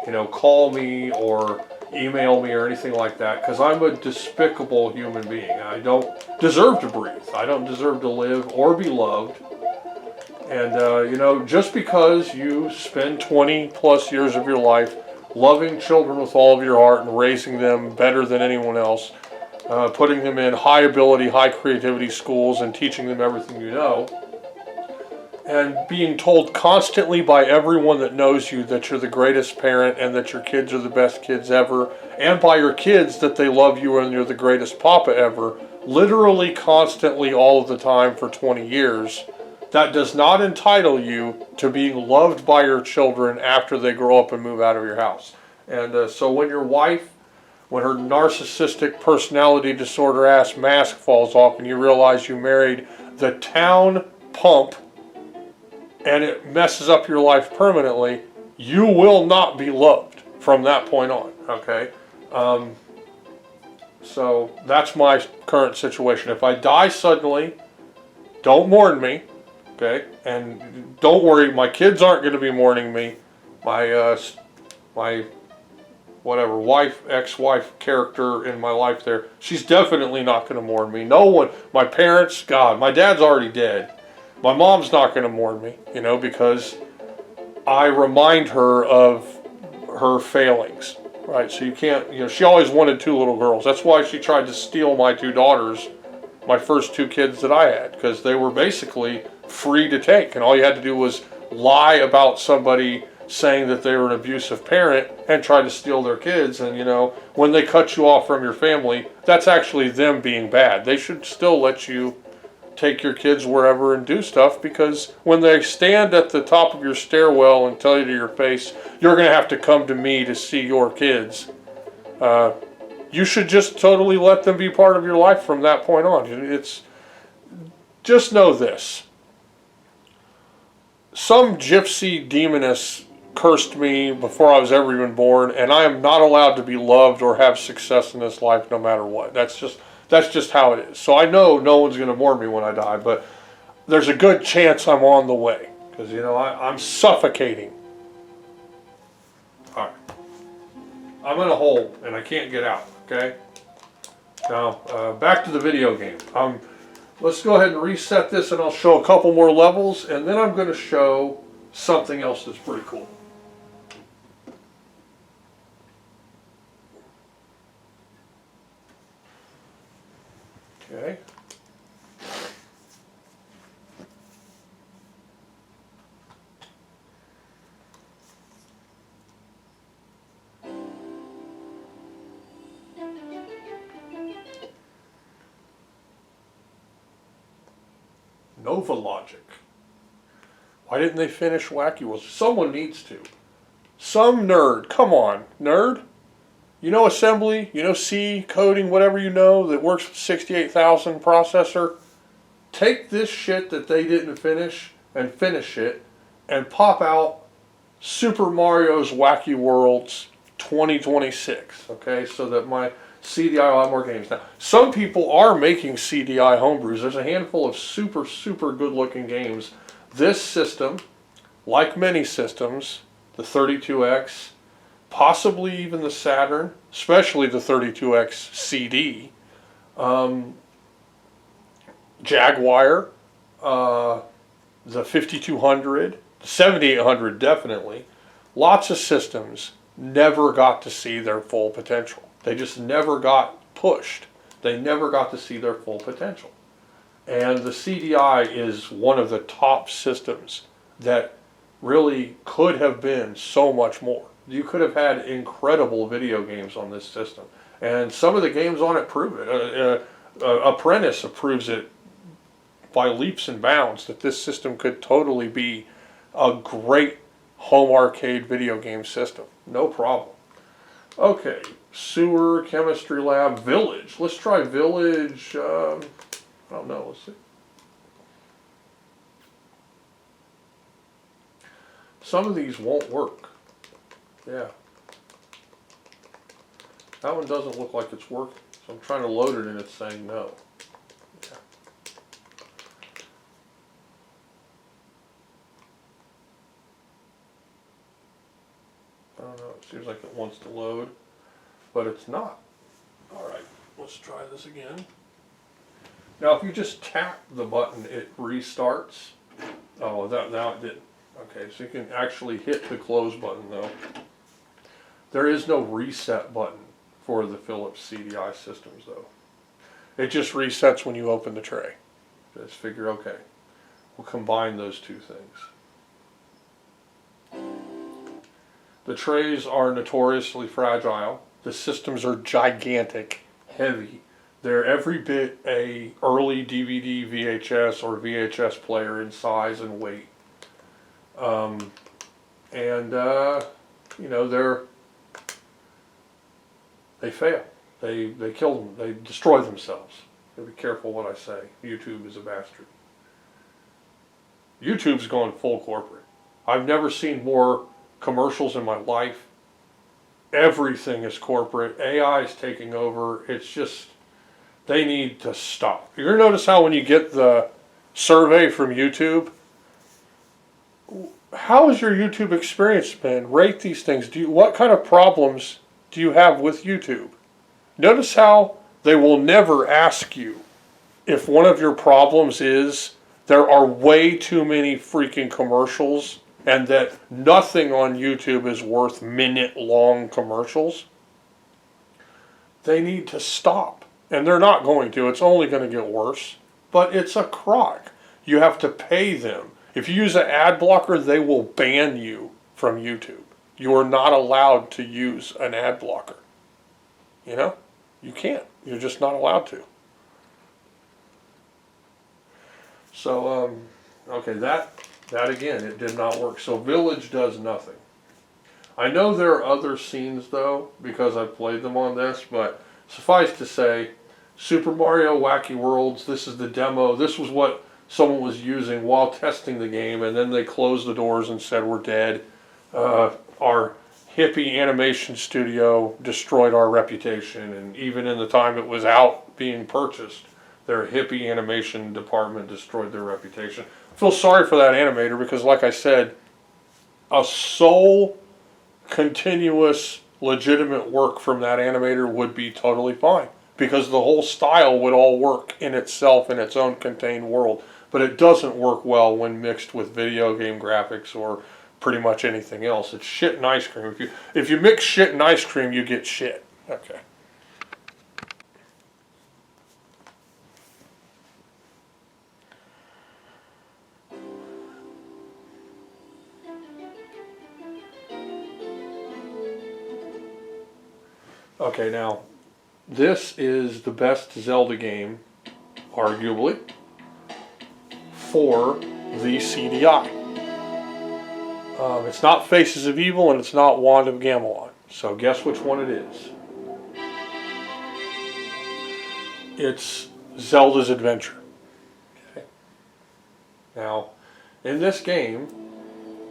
you know, call me or email me or anything like that, because I'm a despicable human being. I don't deserve to breathe. I don't deserve to live or be loved. And, you know, just because you spend 20 plus years of your life loving children with all of your heart and raising them better than anyone else, putting them in high ability, high creativity schools and teaching them everything you know, and being told constantly by everyone that knows you that you're the greatest parent and that your kids are the best kids ever, and by your kids that they love you and you're the greatest papa ever, literally constantly all of the time for 20 years, that does not entitle you to being loved by your children after they grow up and move out of your house. And so when your wife, when her narcissistic personality disorder ass mask falls off and you realize you married the town pump and it messes up your life permanently, you will not be loved from that point on, okay? So that's my current situation. If I die suddenly, don't mourn me, okay? And don't worry, my kids aren't going to be mourning me. My whatever, wife, ex-wife character in my life there, she's definitely not going to mourn me. No one, my parents, God, my dad's already dead. My mom's not going to mourn me, you know, because I remind her of her failings, right? So you can't, you know, she always wanted 2 little girls. That's why she tried to steal my 2 daughters, my first 2 kids that I had, because they were basically free to take, and all you had to do was lie about somebody saying that they were an abusive parent and tried to steal their kids. And, you know, when they cut you off from your family, that's actually them being bad. They should still let you take your kids wherever and do stuff, because when they stand at the top of your stairwell and tell you to your face, you're going to have to come to me to see your kids, you should just totally let them be part of your life from that point on. It's just know this. Some gypsy demoness cursed me before I was ever even born, and I am not allowed to be loved or have success in this life no matter what. That's just how it is. So I know no one's going to mourn me when I die, but there's a good chance I'm on the way, because, you know, I'm suffocating. All right. I'm in a hole and I can't get out, okay? Now, back to the video game. Let's go ahead and reset this, and I'll show a couple more levels, and then I'm going to show something else that's pretty cool. Okay. Nova Logic. Why didn't they finish Wacky Worlds? Someone needs to. Some nerd. Come on, nerd. You know assembly, you know C, coding, whatever you know that works with 68,000 processor. Take this shit that they didn't finish and finish it, and pop out Super Mario's Wacky Worlds 2026. Okay, so that my CDI will have more games. Now, some people are making CDI homebrews. There's a handful of super good looking games. This system, like many systems, the 32X, possibly even the Saturn, especially the 32X CD, Jaguar, the 5200, the 7800 definitely, lots of systems never got to see their full potential. They just never got pushed. They never got to see their full potential. And the CDI is one of the top systems that really could have been so much more. You could have had incredible video games on this system. And some of the games on it prove it. Apprentice approves it by leaps and bounds that this system could totally be a great home arcade video game system. No problem. Okay, Sewer, Chemistry Lab, Village. Let's try Village. I don't know, let's see. Some of these won't work. Yeah. That one doesn't look like it's working. So I'm trying to load it and it's saying no. Yeah. I don't know, it seems like it wants to load, but it's not. Alright, let's try this again. Now if you just tap the button, it restarts. Oh, now it didn't. Okay, so you can actually hit the close button though. There is no reset button for the Philips CDI systems though. It just resets when you open the tray. Just figure, okay, we'll combine those two things. The trays are notoriously fragile. The systems are gigantic, heavy. They're every bit a early DVD, VHS, or VHS player in size and weight. You know, they fail. They kill them. They destroy themselves. Be careful what I say. YouTube is a bastard. YouTube's going full corporate. I've never seen more commercials in my life. Everything is corporate. AI is taking over. It's just, they need to stop. You're going to notice how when you get the survey from YouTube, how has your YouTube experience been? Rate these things. What kind of problems do you have with YouTube? Notice how they will never ask you if one of your problems is there are way too many freaking commercials and that nothing on YouTube is worth minute-long commercials. They need to stop. And they're not going to. It's only going to get worse. But it's a crock. You have to pay them. If you use an ad blocker, they will ban you from YouTube. You are not allowed to use an ad blocker. You know? You can't. You're just not allowed to. So, okay, that again, it did not work. So Village does nothing. I know there are other scenes, though, because I've played them on this, but suffice to say, Super Mario Wacky Worlds, this is the demo. This was what someone was using while testing the game, and then they closed the doors and said, we're dead. Our hippie animation studio destroyed our reputation, and even in the time it was out being purchased, their hippie animation department destroyed their reputation. I feel sorry for that animator because, like I said, a sole continuous legitimate work from that animator would be totally fine because the whole style would all work in itself in its own contained world, but it doesn't work well when mixed with video game graphics or pretty much anything else. It's shit and ice cream. If you mix shit and ice cream, you get shit. Okay. Okay, now, this is the best Zelda game, arguably, for the CDI. It's not Faces of Evil and it's not Wand of Gamelon. So guess which one it is. It's Zelda's Adventure. Okay. Now, in this game,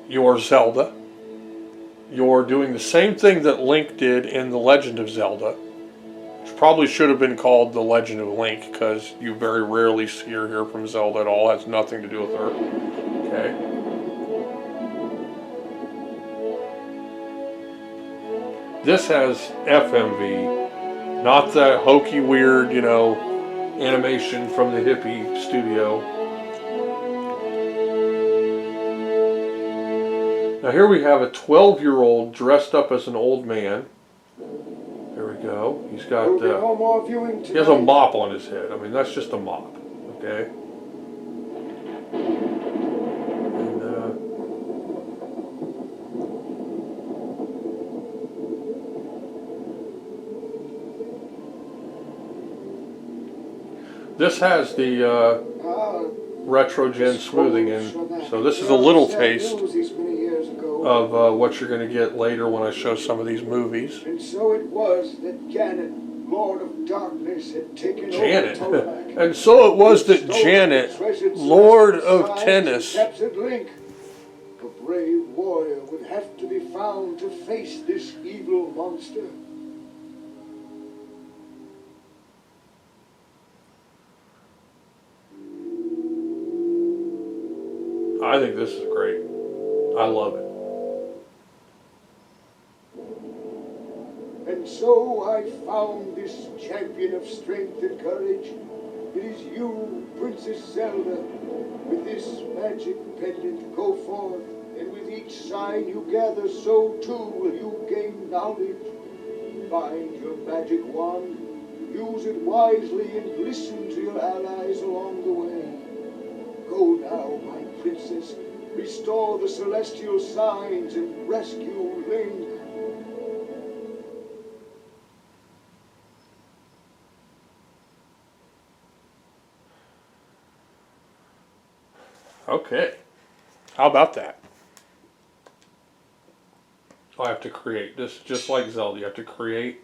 you're Zelda. You're doing the same thing that Link did in The Legend of Zelda, which probably should have been called The Legend of Link, because you very rarely see or hear from Zelda at all. It has nothing to do with her. Okay. This has FMV, not the hokey, weird, you know, animation from the hippie studio. Now here we have a 12-year-old dressed up as an old man. There we go. He's got, he has a mop on his head. I mean, that's just a mop, okay? And, this has the retro gen smoothing, and so this is a little taste of what you're going to get later when I show some of these movies. And so it was that Janet, Lord of Darkness, had taken Janet. over Tomac. And so it was that Janet, Lord of Tennis, captured Link. A brave warrior would have to be found to face this evil monster. I think this is great. I love it. And so I found this champion of strength and courage. It is you, Princess Zelda. With this magic pendant, go forth, and with each sign you gather, so too will you gain knowledge. Find your magic wand, use it wisely, and listen to your allies along the way. Go now, my princess, restore the celestial signs and rescue Link. Okay. How about that? I have to create this just like Zelda. You have to create.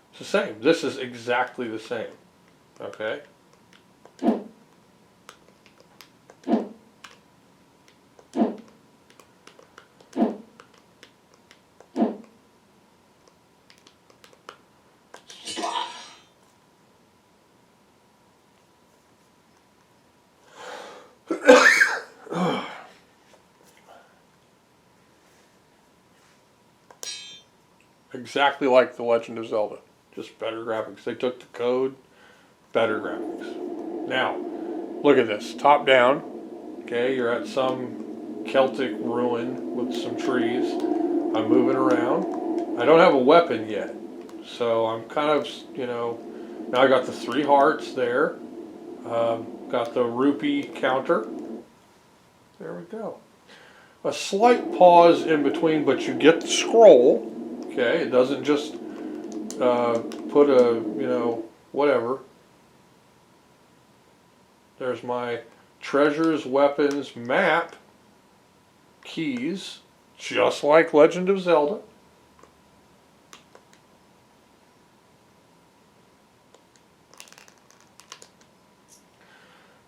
It's the same. This is exactly the same. Okay. Exactly like The Legend of Zelda, just better graphics. They took the code, better graphics. Now, look at this, top down. Okay, you're at some Celtic ruin with some trees. I'm moving around. I don't have a weapon yet, so I'm kind of, you know, now I got the 3 hearts there. Got the rupee counter. There we go. a slight pause in between, but you get the scroll. Okay, it doesn't just put a, you know, whatever. There's my treasures, weapons, map, keys, just like Legend of Zelda.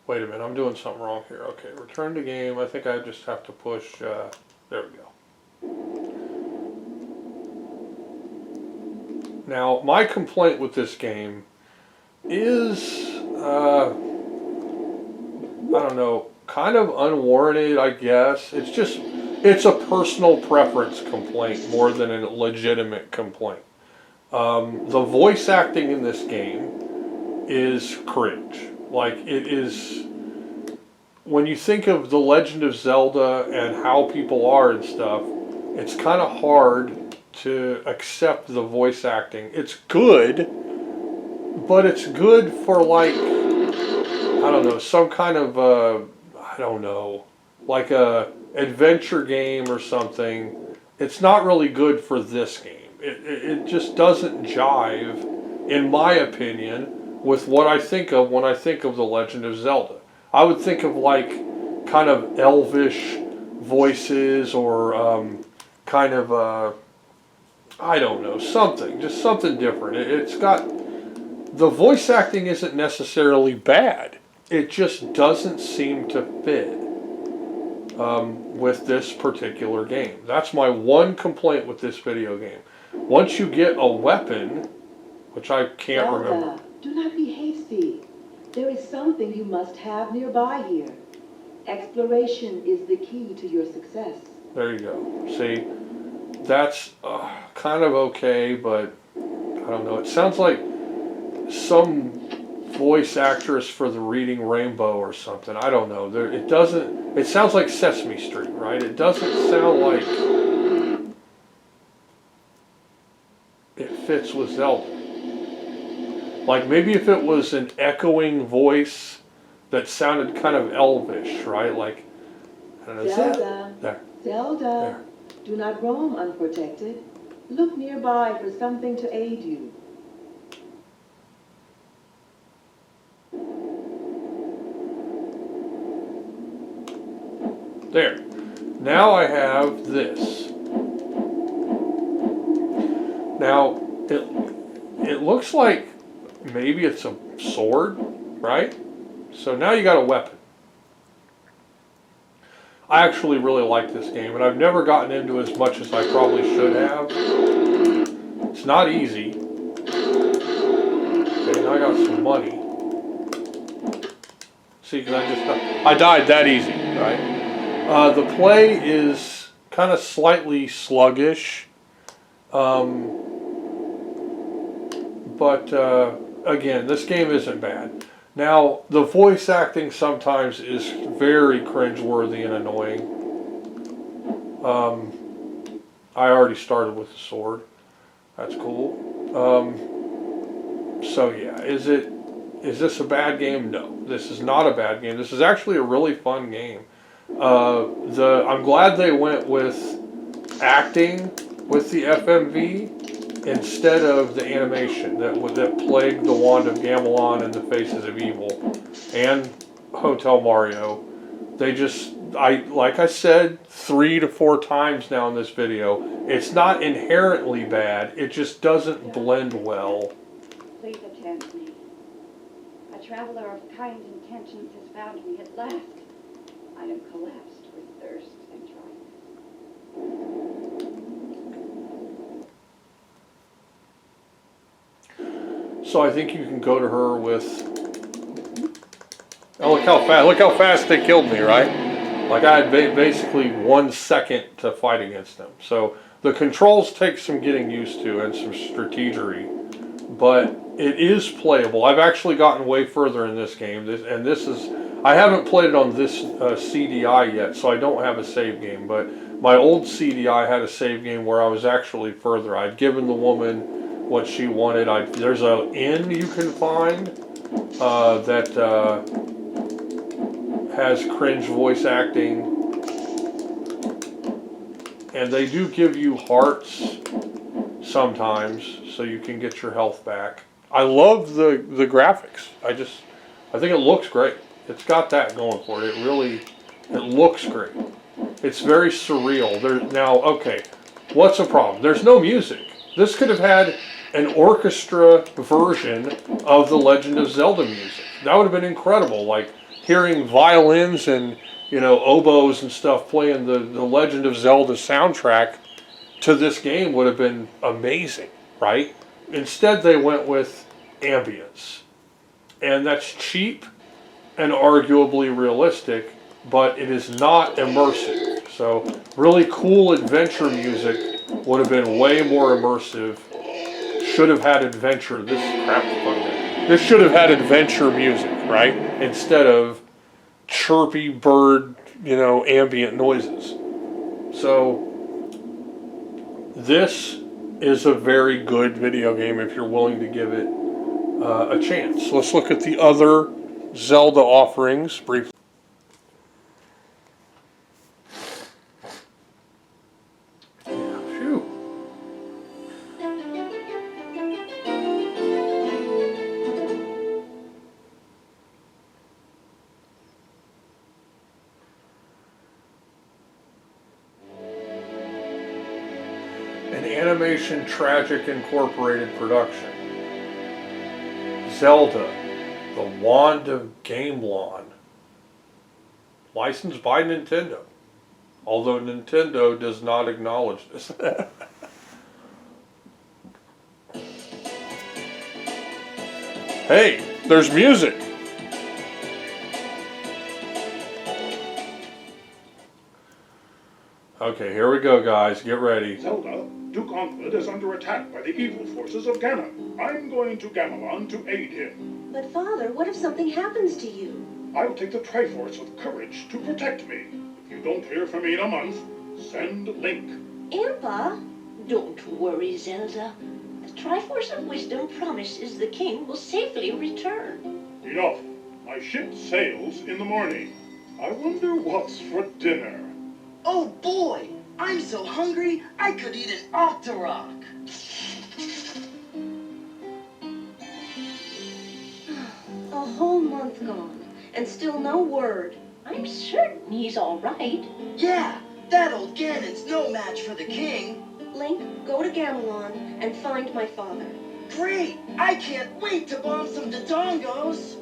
Wait a minute, I'm doing something wrong here. Okay, return to game. I think I just have to push, there we go. Now, my complaint with this game is, I don't know, kind of unwarranted, I guess. It's just, it's a personal preference complaint more than a legitimate complaint. The voice acting in this game is cringe. Like, it is, when you think of The Legend of Zelda and how people are and stuff, it's kind of hard to accept the voice acting. It's good, but it's good for, like, I don't know, some kind of, I don't know, like a adventure game or something. It's not really good for this game. It just doesn't jive, in my opinion, with what I think of when I think of The Legend of Zelda. I would think of, like, kind of elvish voices or kind of, I don't know, something, just something different. It's got, the voice acting isn't necessarily bad. It just doesn't seem to fit with this particular game. That's my one complaint with this video game. Once you get a weapon, which I can't remember. Do not be hasty. There is something you must have nearby here. Exploration is the key to your success. There you go. See, that's kind of okay, but I don't know. It sounds like some voice actress for the Reading Rainbow or something. I don't know. It doesn't. It sounds like Sesame Street, right? It doesn't sound like it fits with Zelda. Like, maybe if it was an echoing voice that sounded kind of elvish, right? Like, I don't know. Zelda, There. Zelda, There. do not roam unprotected. Look nearby for something to aid you. There. Now I have this. Now, it looks like maybe it's a sword, right? So now you got a weapon. I actually really like this game, and I've never gotten into as much as I probably should have. It's not easy. Okay, now I got some money. See, because I died that easy, right? The play is kind of slightly sluggish. But again, this game isn't bad. Now, the voice acting sometimes is very cringeworthy and annoying. I already started with the sword. That's cool. So yeah, is this a bad game? No, this is not a bad game. This is actually a really fun game. I'm glad they went with acting with the FMV instead of the animation that plagued the Wand of Gamelon and the Faces of Evil and Hotel Mario. They just, like I said 3 to 4 times now in this video, it's not inherently bad, it just doesn't blend well. Please attend me. A traveler of kind intentions has found me at last. I am collapsed with thirst and dryness. So I think you can go to her with, oh, look how fast they killed me, right? Like I had basically 1 second to fight against them. So the controls take some getting used to and some strategery, but it is playable. I've actually gotten way further in this game, I haven't played it on this CD-i yet, so I don't have a save game, but my old CD-i had a save game where I was actually further. I'd given the woman what she wanted. There's an inn you can find that has cringe voice acting. And they do give you hearts sometimes, so you can get your health back. I love the graphics. I think it looks great. It's got that going for it. It looks great. It's very surreal. Now, okay, what's the problem? There's no music. This could have had an orchestra version of the Legend of Zelda music. That would have been incredible, like hearing violins and, you know, oboes and stuff playing the Legend of Zelda soundtrack to this game would have been amazing, right? Instead, they went with ambience. And that's cheap and arguably realistic, but it is not immersive. So really cool adventure music would have been way more immersive. Should have had adventure. This should have had adventure music, right? Instead of chirpy bird, you know, ambient noises. So this is a very good video game if you're willing to give it a chance. Let's look at the other Zelda offerings briefly. Phew. An Animation Tragic Incorporated production. Zelda, The Wand of Gamelon. Licensed by Nintendo. Although Nintendo does not acknowledge this. Hey, there's music. Okay, here we go, guys. Get ready. Zelda, Duke Onkled is under attack by the evil forces of Ganon. I'm going to Gamelon to aid him. But Father, what if something happens to you? I'll take the Triforce of Courage to protect me. If you don't hear from me in a month, send Link. Impa? Don't worry, Zelda. The Triforce of Wisdom promises the king will safely return. Enough. My ship sails in the morning. I wonder what's for dinner. Oh boy! I'm so hungry, I could eat an Octorok. A whole month gone, and still no word. I'm certain he's all right. Yeah, that old Ganon's no match for the king. Link, go to Gamelon and find my father. Great! I can't wait to bomb some Dodongos.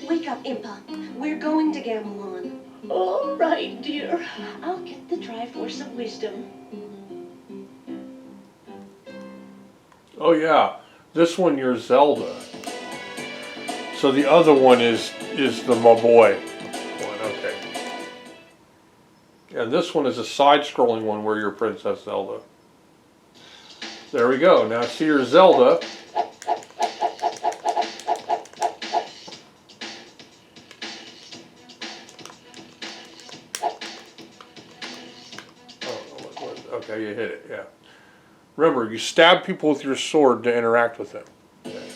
Wake up, Impa. We're going to Gamelon. All right, dear. I'll get the Triforce of Wisdom. Oh yeah, this one you're Zelda. So the other one is the my boy one, okay. And this one is a side-scrolling one where you're Princess Zelda. There we go. Now see your Zelda. Okay, you hit it, yeah. Remember, you stab people with your sword to interact with them. Okay.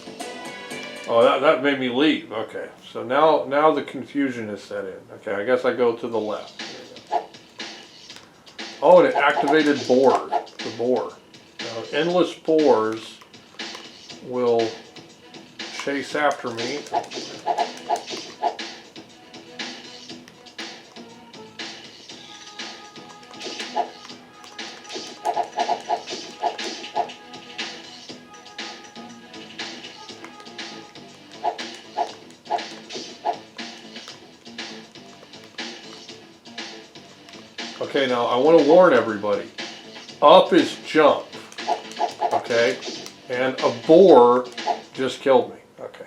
Oh, that made me leave. Okay, so now the confusion is set in. Okay, I guess I go to the left. Oh, and it activated boar. The boar. Now, endless boars will chase after me. Okay, now I want to warn everybody. Up is jump. Okay? And a boar just killed me. Okay.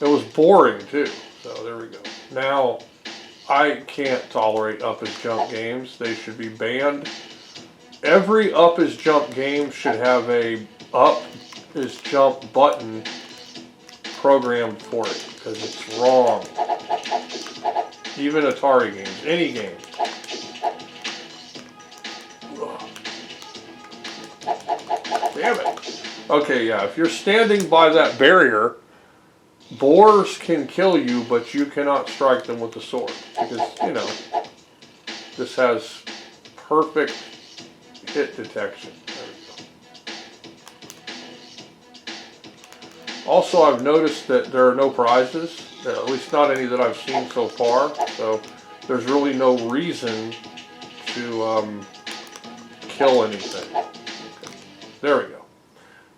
It was boring too. So there we go. Now, I can't tolerate up is jump games. They should be banned. Every up is jump game should have a up is jump button programmed for it. Because it's wrong. Even Atari games. Any game. Damn it. Okay, yeah, if you're standing by that barrier, Boars can kill you, but you cannot strike them with the sword. Because, you know, this has perfect hit detection. There we go. Also, I've noticed that there are no prizes, at least not any that I've seen so far. So there's really no reason to kill anything. Okay. There we go.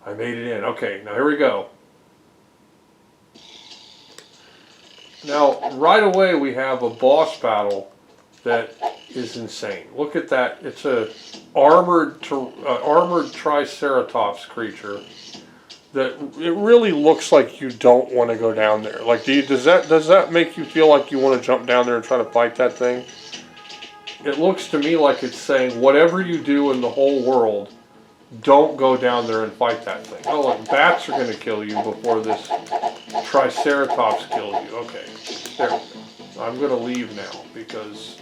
I made it in. Okay, now here we go. Now, right away we have a boss battle that is insane. Look at that. It's a armored Triceratops creature that it really looks like you don't want to go down there. Like, does that make you feel like you want to jump down there and try to fight that thing? It looks to me like it's saying, whatever you do in the whole world, don't go down there and fight that thing. Oh, look, bats are going to kill you before this Triceratops kills you. Okay, there we go. I'm going to leave now because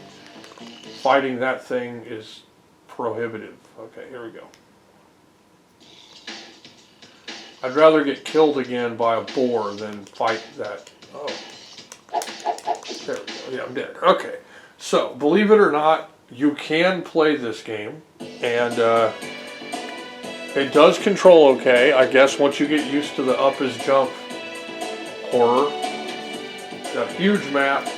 fighting that thing is prohibitive. Okay, here we go. I'd rather get killed again by a boar than fight that. Oh, there we go. Yeah, I'm dead. Okay, so believe it or not, you can play this game, and it does control okay, I guess, once you get used to the up is jump horror. It's a huge map.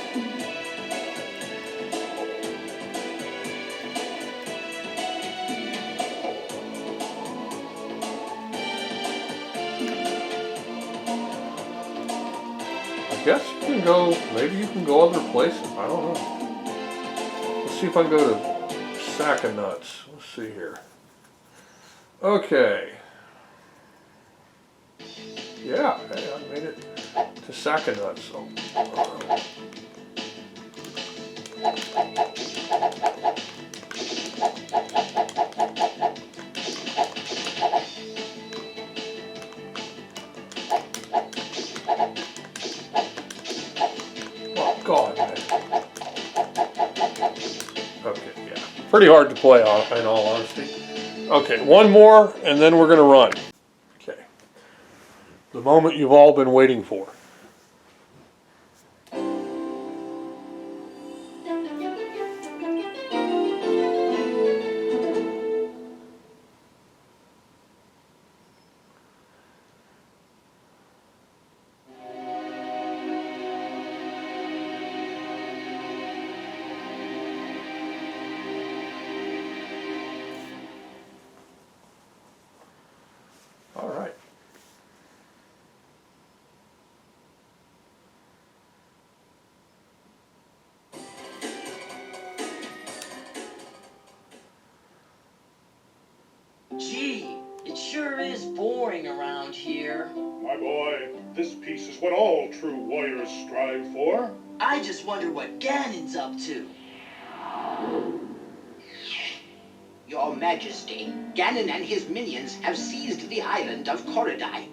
I guess you can go, maybe you can go other places, I don't know. Let's see if I can go to Sack of Nuts. Let's see here. Okay. Yeah, hey, I made it to Sack of Nuts. So. Oh, God, man. Okay, yeah. Pretty hard to play, in all honesty. Okay, one more, and then we're going to run. Okay. The moment you've all been waiting for. All right. Gee, it sure is boring around here. My boy, this piece is what all true warriors strive for. I just wonder what Ganon's up to. Your Majesty, Ganon and his minions have seized the island of Korodai.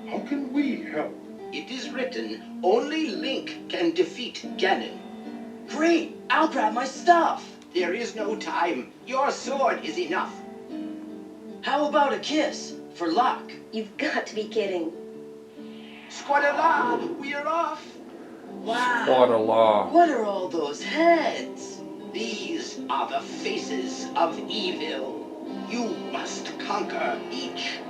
How can we help? It is written, only Link can defeat Ganon. Great, I'll grab my stuff. There is no time. Your sword is enough. How about a kiss for luck? You've got to be kidding. Squadala, we are off. Wow. Squadala. What are all those heads? These are the faces of evil. You must conquer each.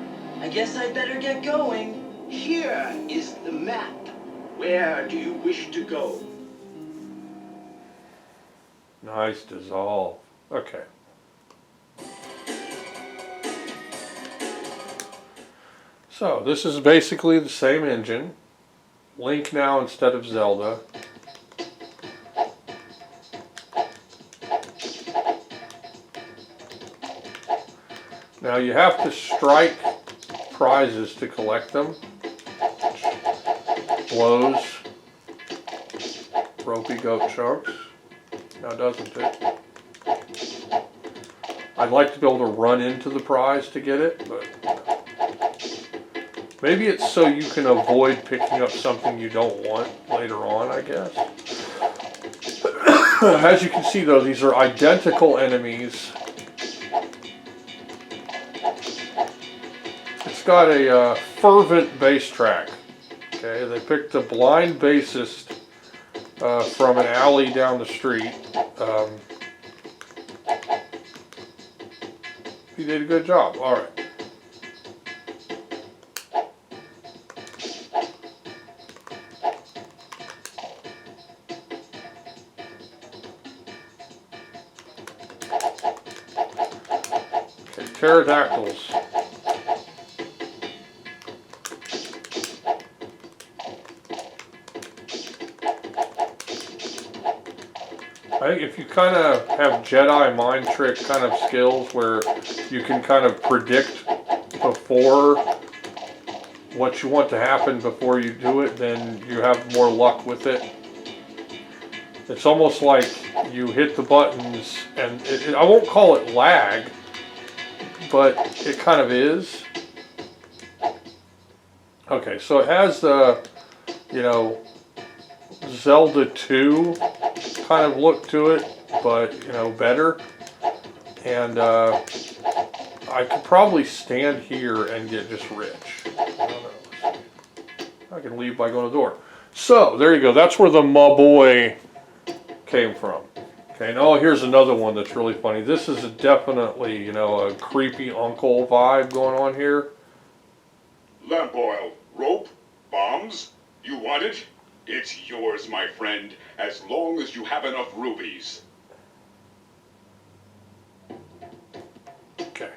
I guess I'd better get going. Here is the map. Where do you wish to go? Nice dissolve. Okay. So this is basically the same engine. Link now instead of Zelda. Now you have to strike prizes to collect them. Blows. Ropey goat chunks. Now doesn't it? I'd like to be able to run into the prize to get it, but maybe it's so you can avoid picking up something you don't want later on, I guess. As you can see though, these are identical enemies. It's got a fervent bass track. Okay, Okay, they picked the blind bassist from an alley down the street. He did a good job. All right. Okay, pterodactyls. I think if you kind of have Jedi mind trick kind of skills where you can kind of predict before what you want to happen before you do it, then you have more luck with it. It's almost like you hit the buttons and I won't call it lag, but it kind of is. Okay, so it has the, you know, Zelda 2 kind of look to it, but, you know, better. And I could probably stand here and get just rich. I don't know. I can leave by going to the door. So, there you go. That's where the my boy came from. Okay, now here's another one that's really funny. This is definitely, you know, a creepy uncle vibe going on here. Lamp oil, rope, bombs. You want it? It's yours, my friend, as long as you have enough rubies. Okay.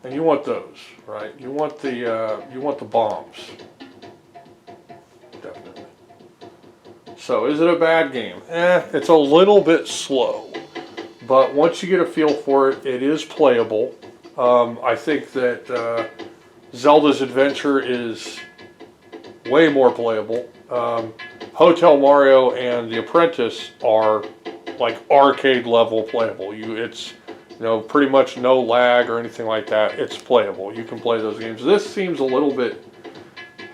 And you want those, right? You want the bombs. Definitely. So, is it a bad game? It's a little bit slow. But once you get a feel for it, it is playable. I think that Zelda's Adventure is way more playable. Hotel Mario and The Apprentice are like arcade level playable. It's, you know, pretty much no lag or anything like that. It's playable. You can play those games. This seems a little bit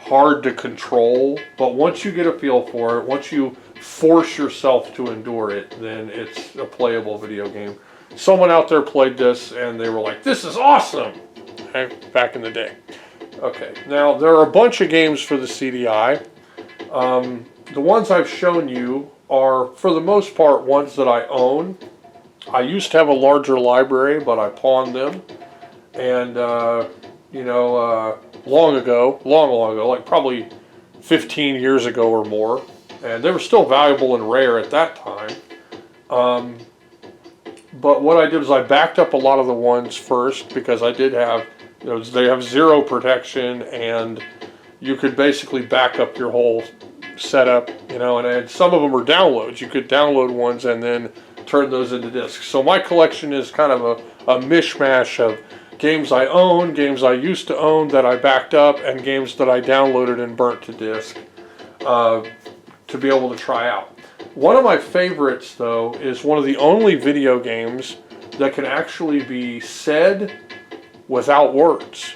hard to control, but once you get a feel for it, once you force yourself to endure it, then it's a playable video game. Someone out there played this and they were like, "This is awesome!" Okay, back in the day. Okay, now there are a bunch of games for the CDI. The ones I've shown you are, for the most part, ones that I own. I used to have a larger library, but I pawned them. And, you know, long ago, like probably 15 years ago or more. And they were still valuable and rare at that time. But what I did was I backed up a lot of the ones first because I did have, you know, they have zero protection and you could basically back up your whole setup, you know, and some of them are downloads. You could download ones and then turn those into discs. So my collection is kind of a mishmash of games I own, games I used to own that I backed up, and games that I downloaded and burnt to disk to be able to try out. One of my favorites, though, is one of the only video games that can actually be said without words,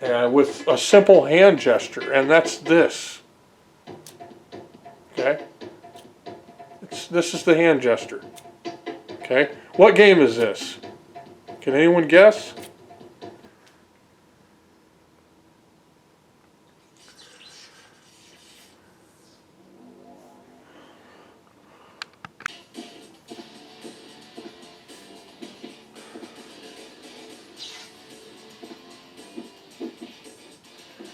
and with a simple hand gesture, and that's this. Okay? This is the hand gesture. Okay? What game is this? Can anyone guess?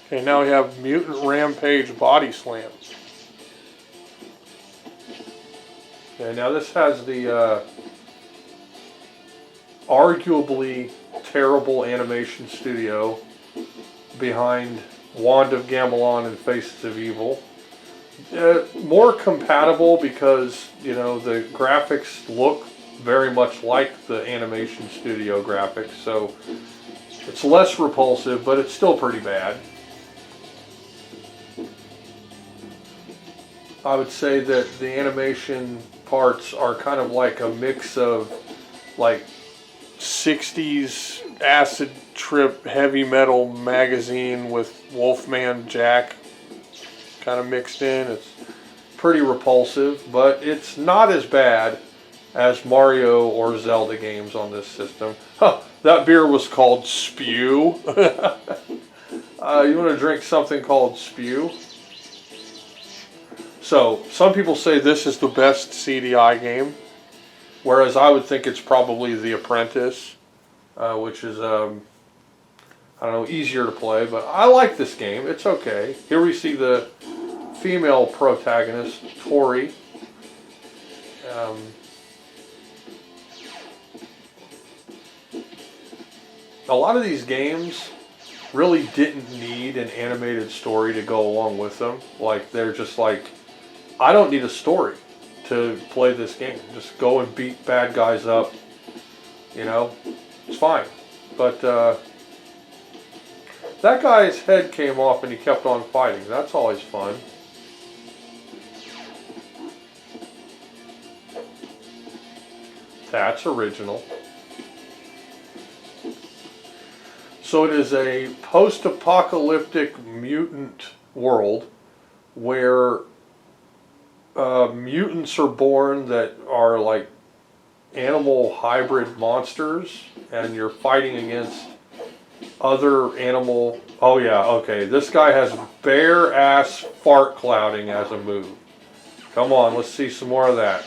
Okay, now we have Mutant Rampage Body Slam. Okay, now this has the arguably terrible animation studio behind Wand of Gamelon and Faces of Evil. More compatible because, you know, the graphics look very much like the animation studio graphics, so it's less repulsive, but it's still pretty bad. I would say that the animation parts are kind of like a mix of like 60s acid trip heavy metal magazine with Wolfman Jack kind of mixed in. It's pretty repulsive, but it's not as bad as Mario or Zelda games on this system. Huh, that beer was called Spew. You want to drink something called Spew. So, some people say this is the best CDI game, whereas I would think it's probably The Apprentice, which is, I don't know, easier to play, but I like this game. It's okay. Here we see the female protagonist, Tori. A lot of these games really didn't need an animated story to go along with them. Like, they're just like, I don't need a story to play this game. Just go and beat bad guys up. You know, it's fine. But that guy's head came off and he kept on fighting. That's always fun. That's original. So it is a post-apocalyptic mutant world where mutants are born that are like animal hybrid monsters, and you're fighting against other animal. Oh yeah, okay. This guy has bare ass fart clouding as a move. Come on, let's see some more of that.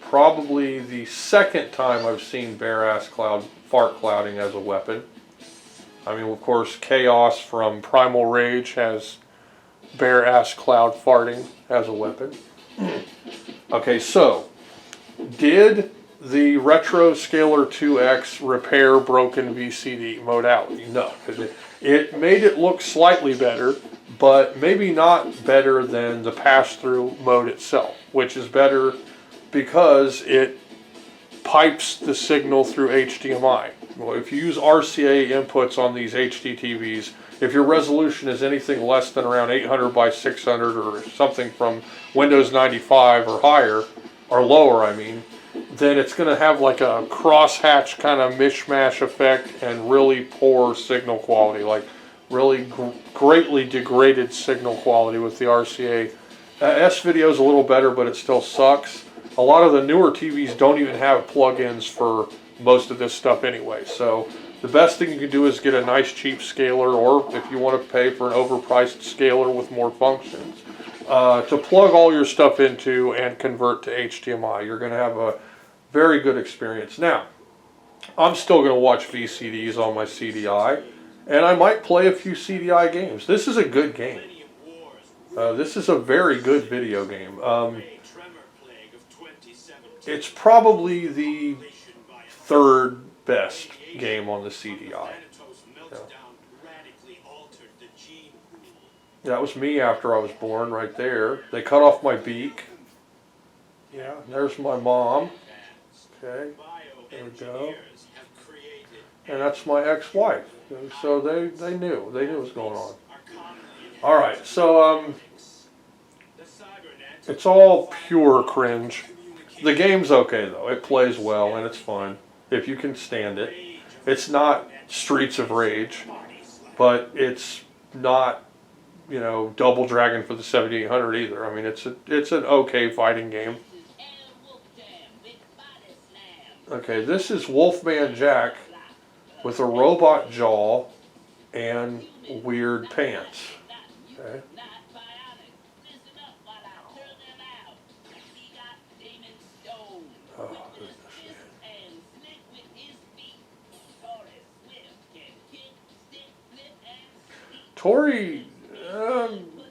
Probably the second time I've seen bare ass fart clouding as a weapon. I mean, of course, Chaos from Primal Rage has bare ass cloud farting as a weapon. Okay, so did the RetroScaler2X repair broken VCD modality? No, because it made it look slightly better, but maybe not better than the pass-through mode itself, which is better because it pipes the signal through HDMI. Well, if you use RCA inputs on these HDTVs, if your resolution is anything less than around 800 by 600 or something from Windows 95 or higher, or lower I mean, then it's going to have like a crosshatch kind of mishmash effect and really poor signal quality, like really greatly degraded signal quality with the RCA. S-Video is a little better, but it still sucks. A lot of the newer TVs don't even have plugins for most of this stuff anyway. So the best thing you can do is get a nice cheap scaler, or if you want to pay for an overpriced scaler with more functions, to plug all your stuff into and convert to HDMI. You're going to have a very good experience. Now, I'm still going to watch VCDs on my CDI, and I might play a few CDI games. This is a good game. This is a very good video game. It's probably the third best game on the CDI. Yeah. That was me after I was born right there. They cut off my beak. Yeah, there's my mom. Okay, there we go. And that's my ex-wife. So they knew what was going on. All right, so it's all pure cringe. The game's okay though. It plays well and it's fun if you can stand it. It's not Streets of Rage, but it's not, you know, Double Dragon for the 7800 either. I mean, it's an okay fighting game. Okay, this is Wolfman Jack with a robot jaw and weird pants. Okay. Oh, Tori,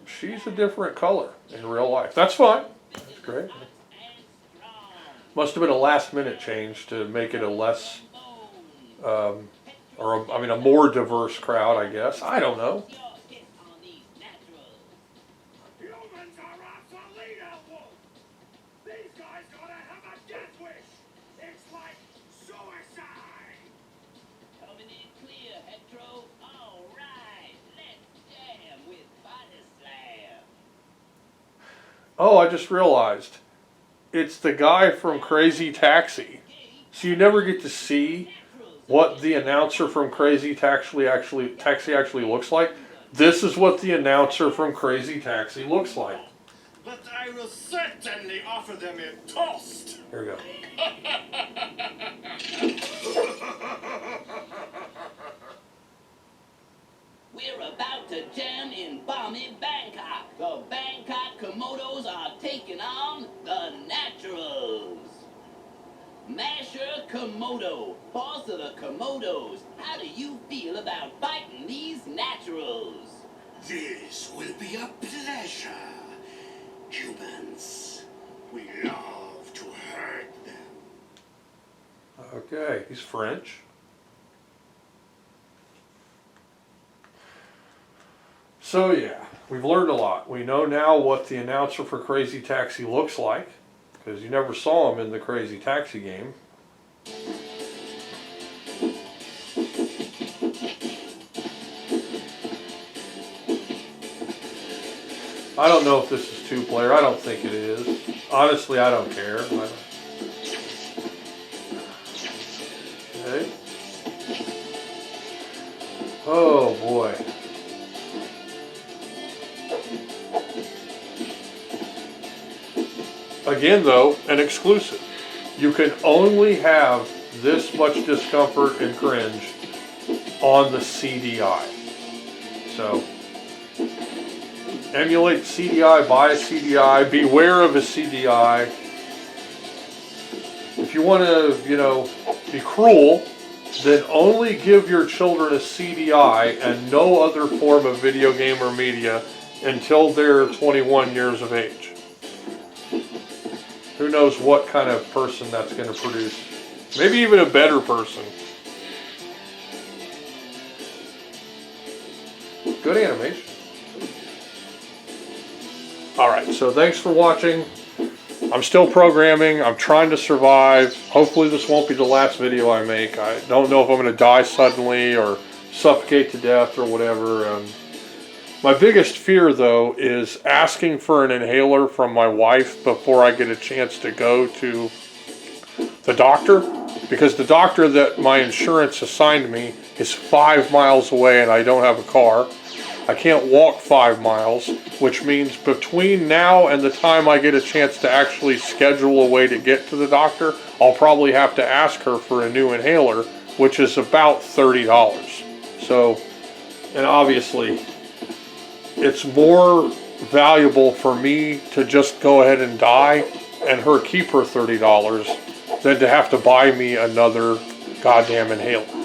she's a different color in real life. That's fine. That's great. Must have been a last-minute change to make it a less, a more diverse crowd, I guess. I don't know. Oh, I just realized. It's the guy from Crazy Taxi. So you never get to see what the announcer from Crazy Taxi actually looks like. This is what the announcer from Crazy Taxi looks like. But I will certainly offer them a toast. Here we go. Komodo, boss of the Komodos, how do you feel about fighting these naturals? This will be a pleasure. Humans, we love to hurt them. Okay, he's French. So yeah, we've learned a lot. We know now what the announcer for Crazy Taxi looks like, because you never saw him in the Crazy Taxi game. I don't know if this is two-player. I don't think it is. Honestly, I don't care. Okay. Oh boy. Again though, an exclusive. You can only have this much discomfort and cringe on the CD-i. So, emulate CD-i, buy a CD-i, beware of a CD-i. If you want to, you know, be cruel, then only give your children a CD-i and no other form of video game or media until they're 21 years of age. Who knows what kind of person that's going to produce. Maybe even a better person. Good animation. Alright, so thanks for watching. I'm still programming. I'm trying to survive. Hopefully this won't be the last video I make. I don't know if I'm going to die suddenly or suffocate to death or whatever. My biggest fear, though, is asking for an inhaler from my wife before I get a chance to go to the doctor. Because the doctor that my insurance assigned me is 5 miles away and I don't have a car. I can't walk 5 miles, which means between now and the time I get a chance to actually schedule a way to get to the doctor, I'll probably have to ask her for a new inhaler, which is about $30. So, and obviously, it's more valuable for me to just go ahead and die and her keep her $30 than to have to buy me another goddamn inhaler.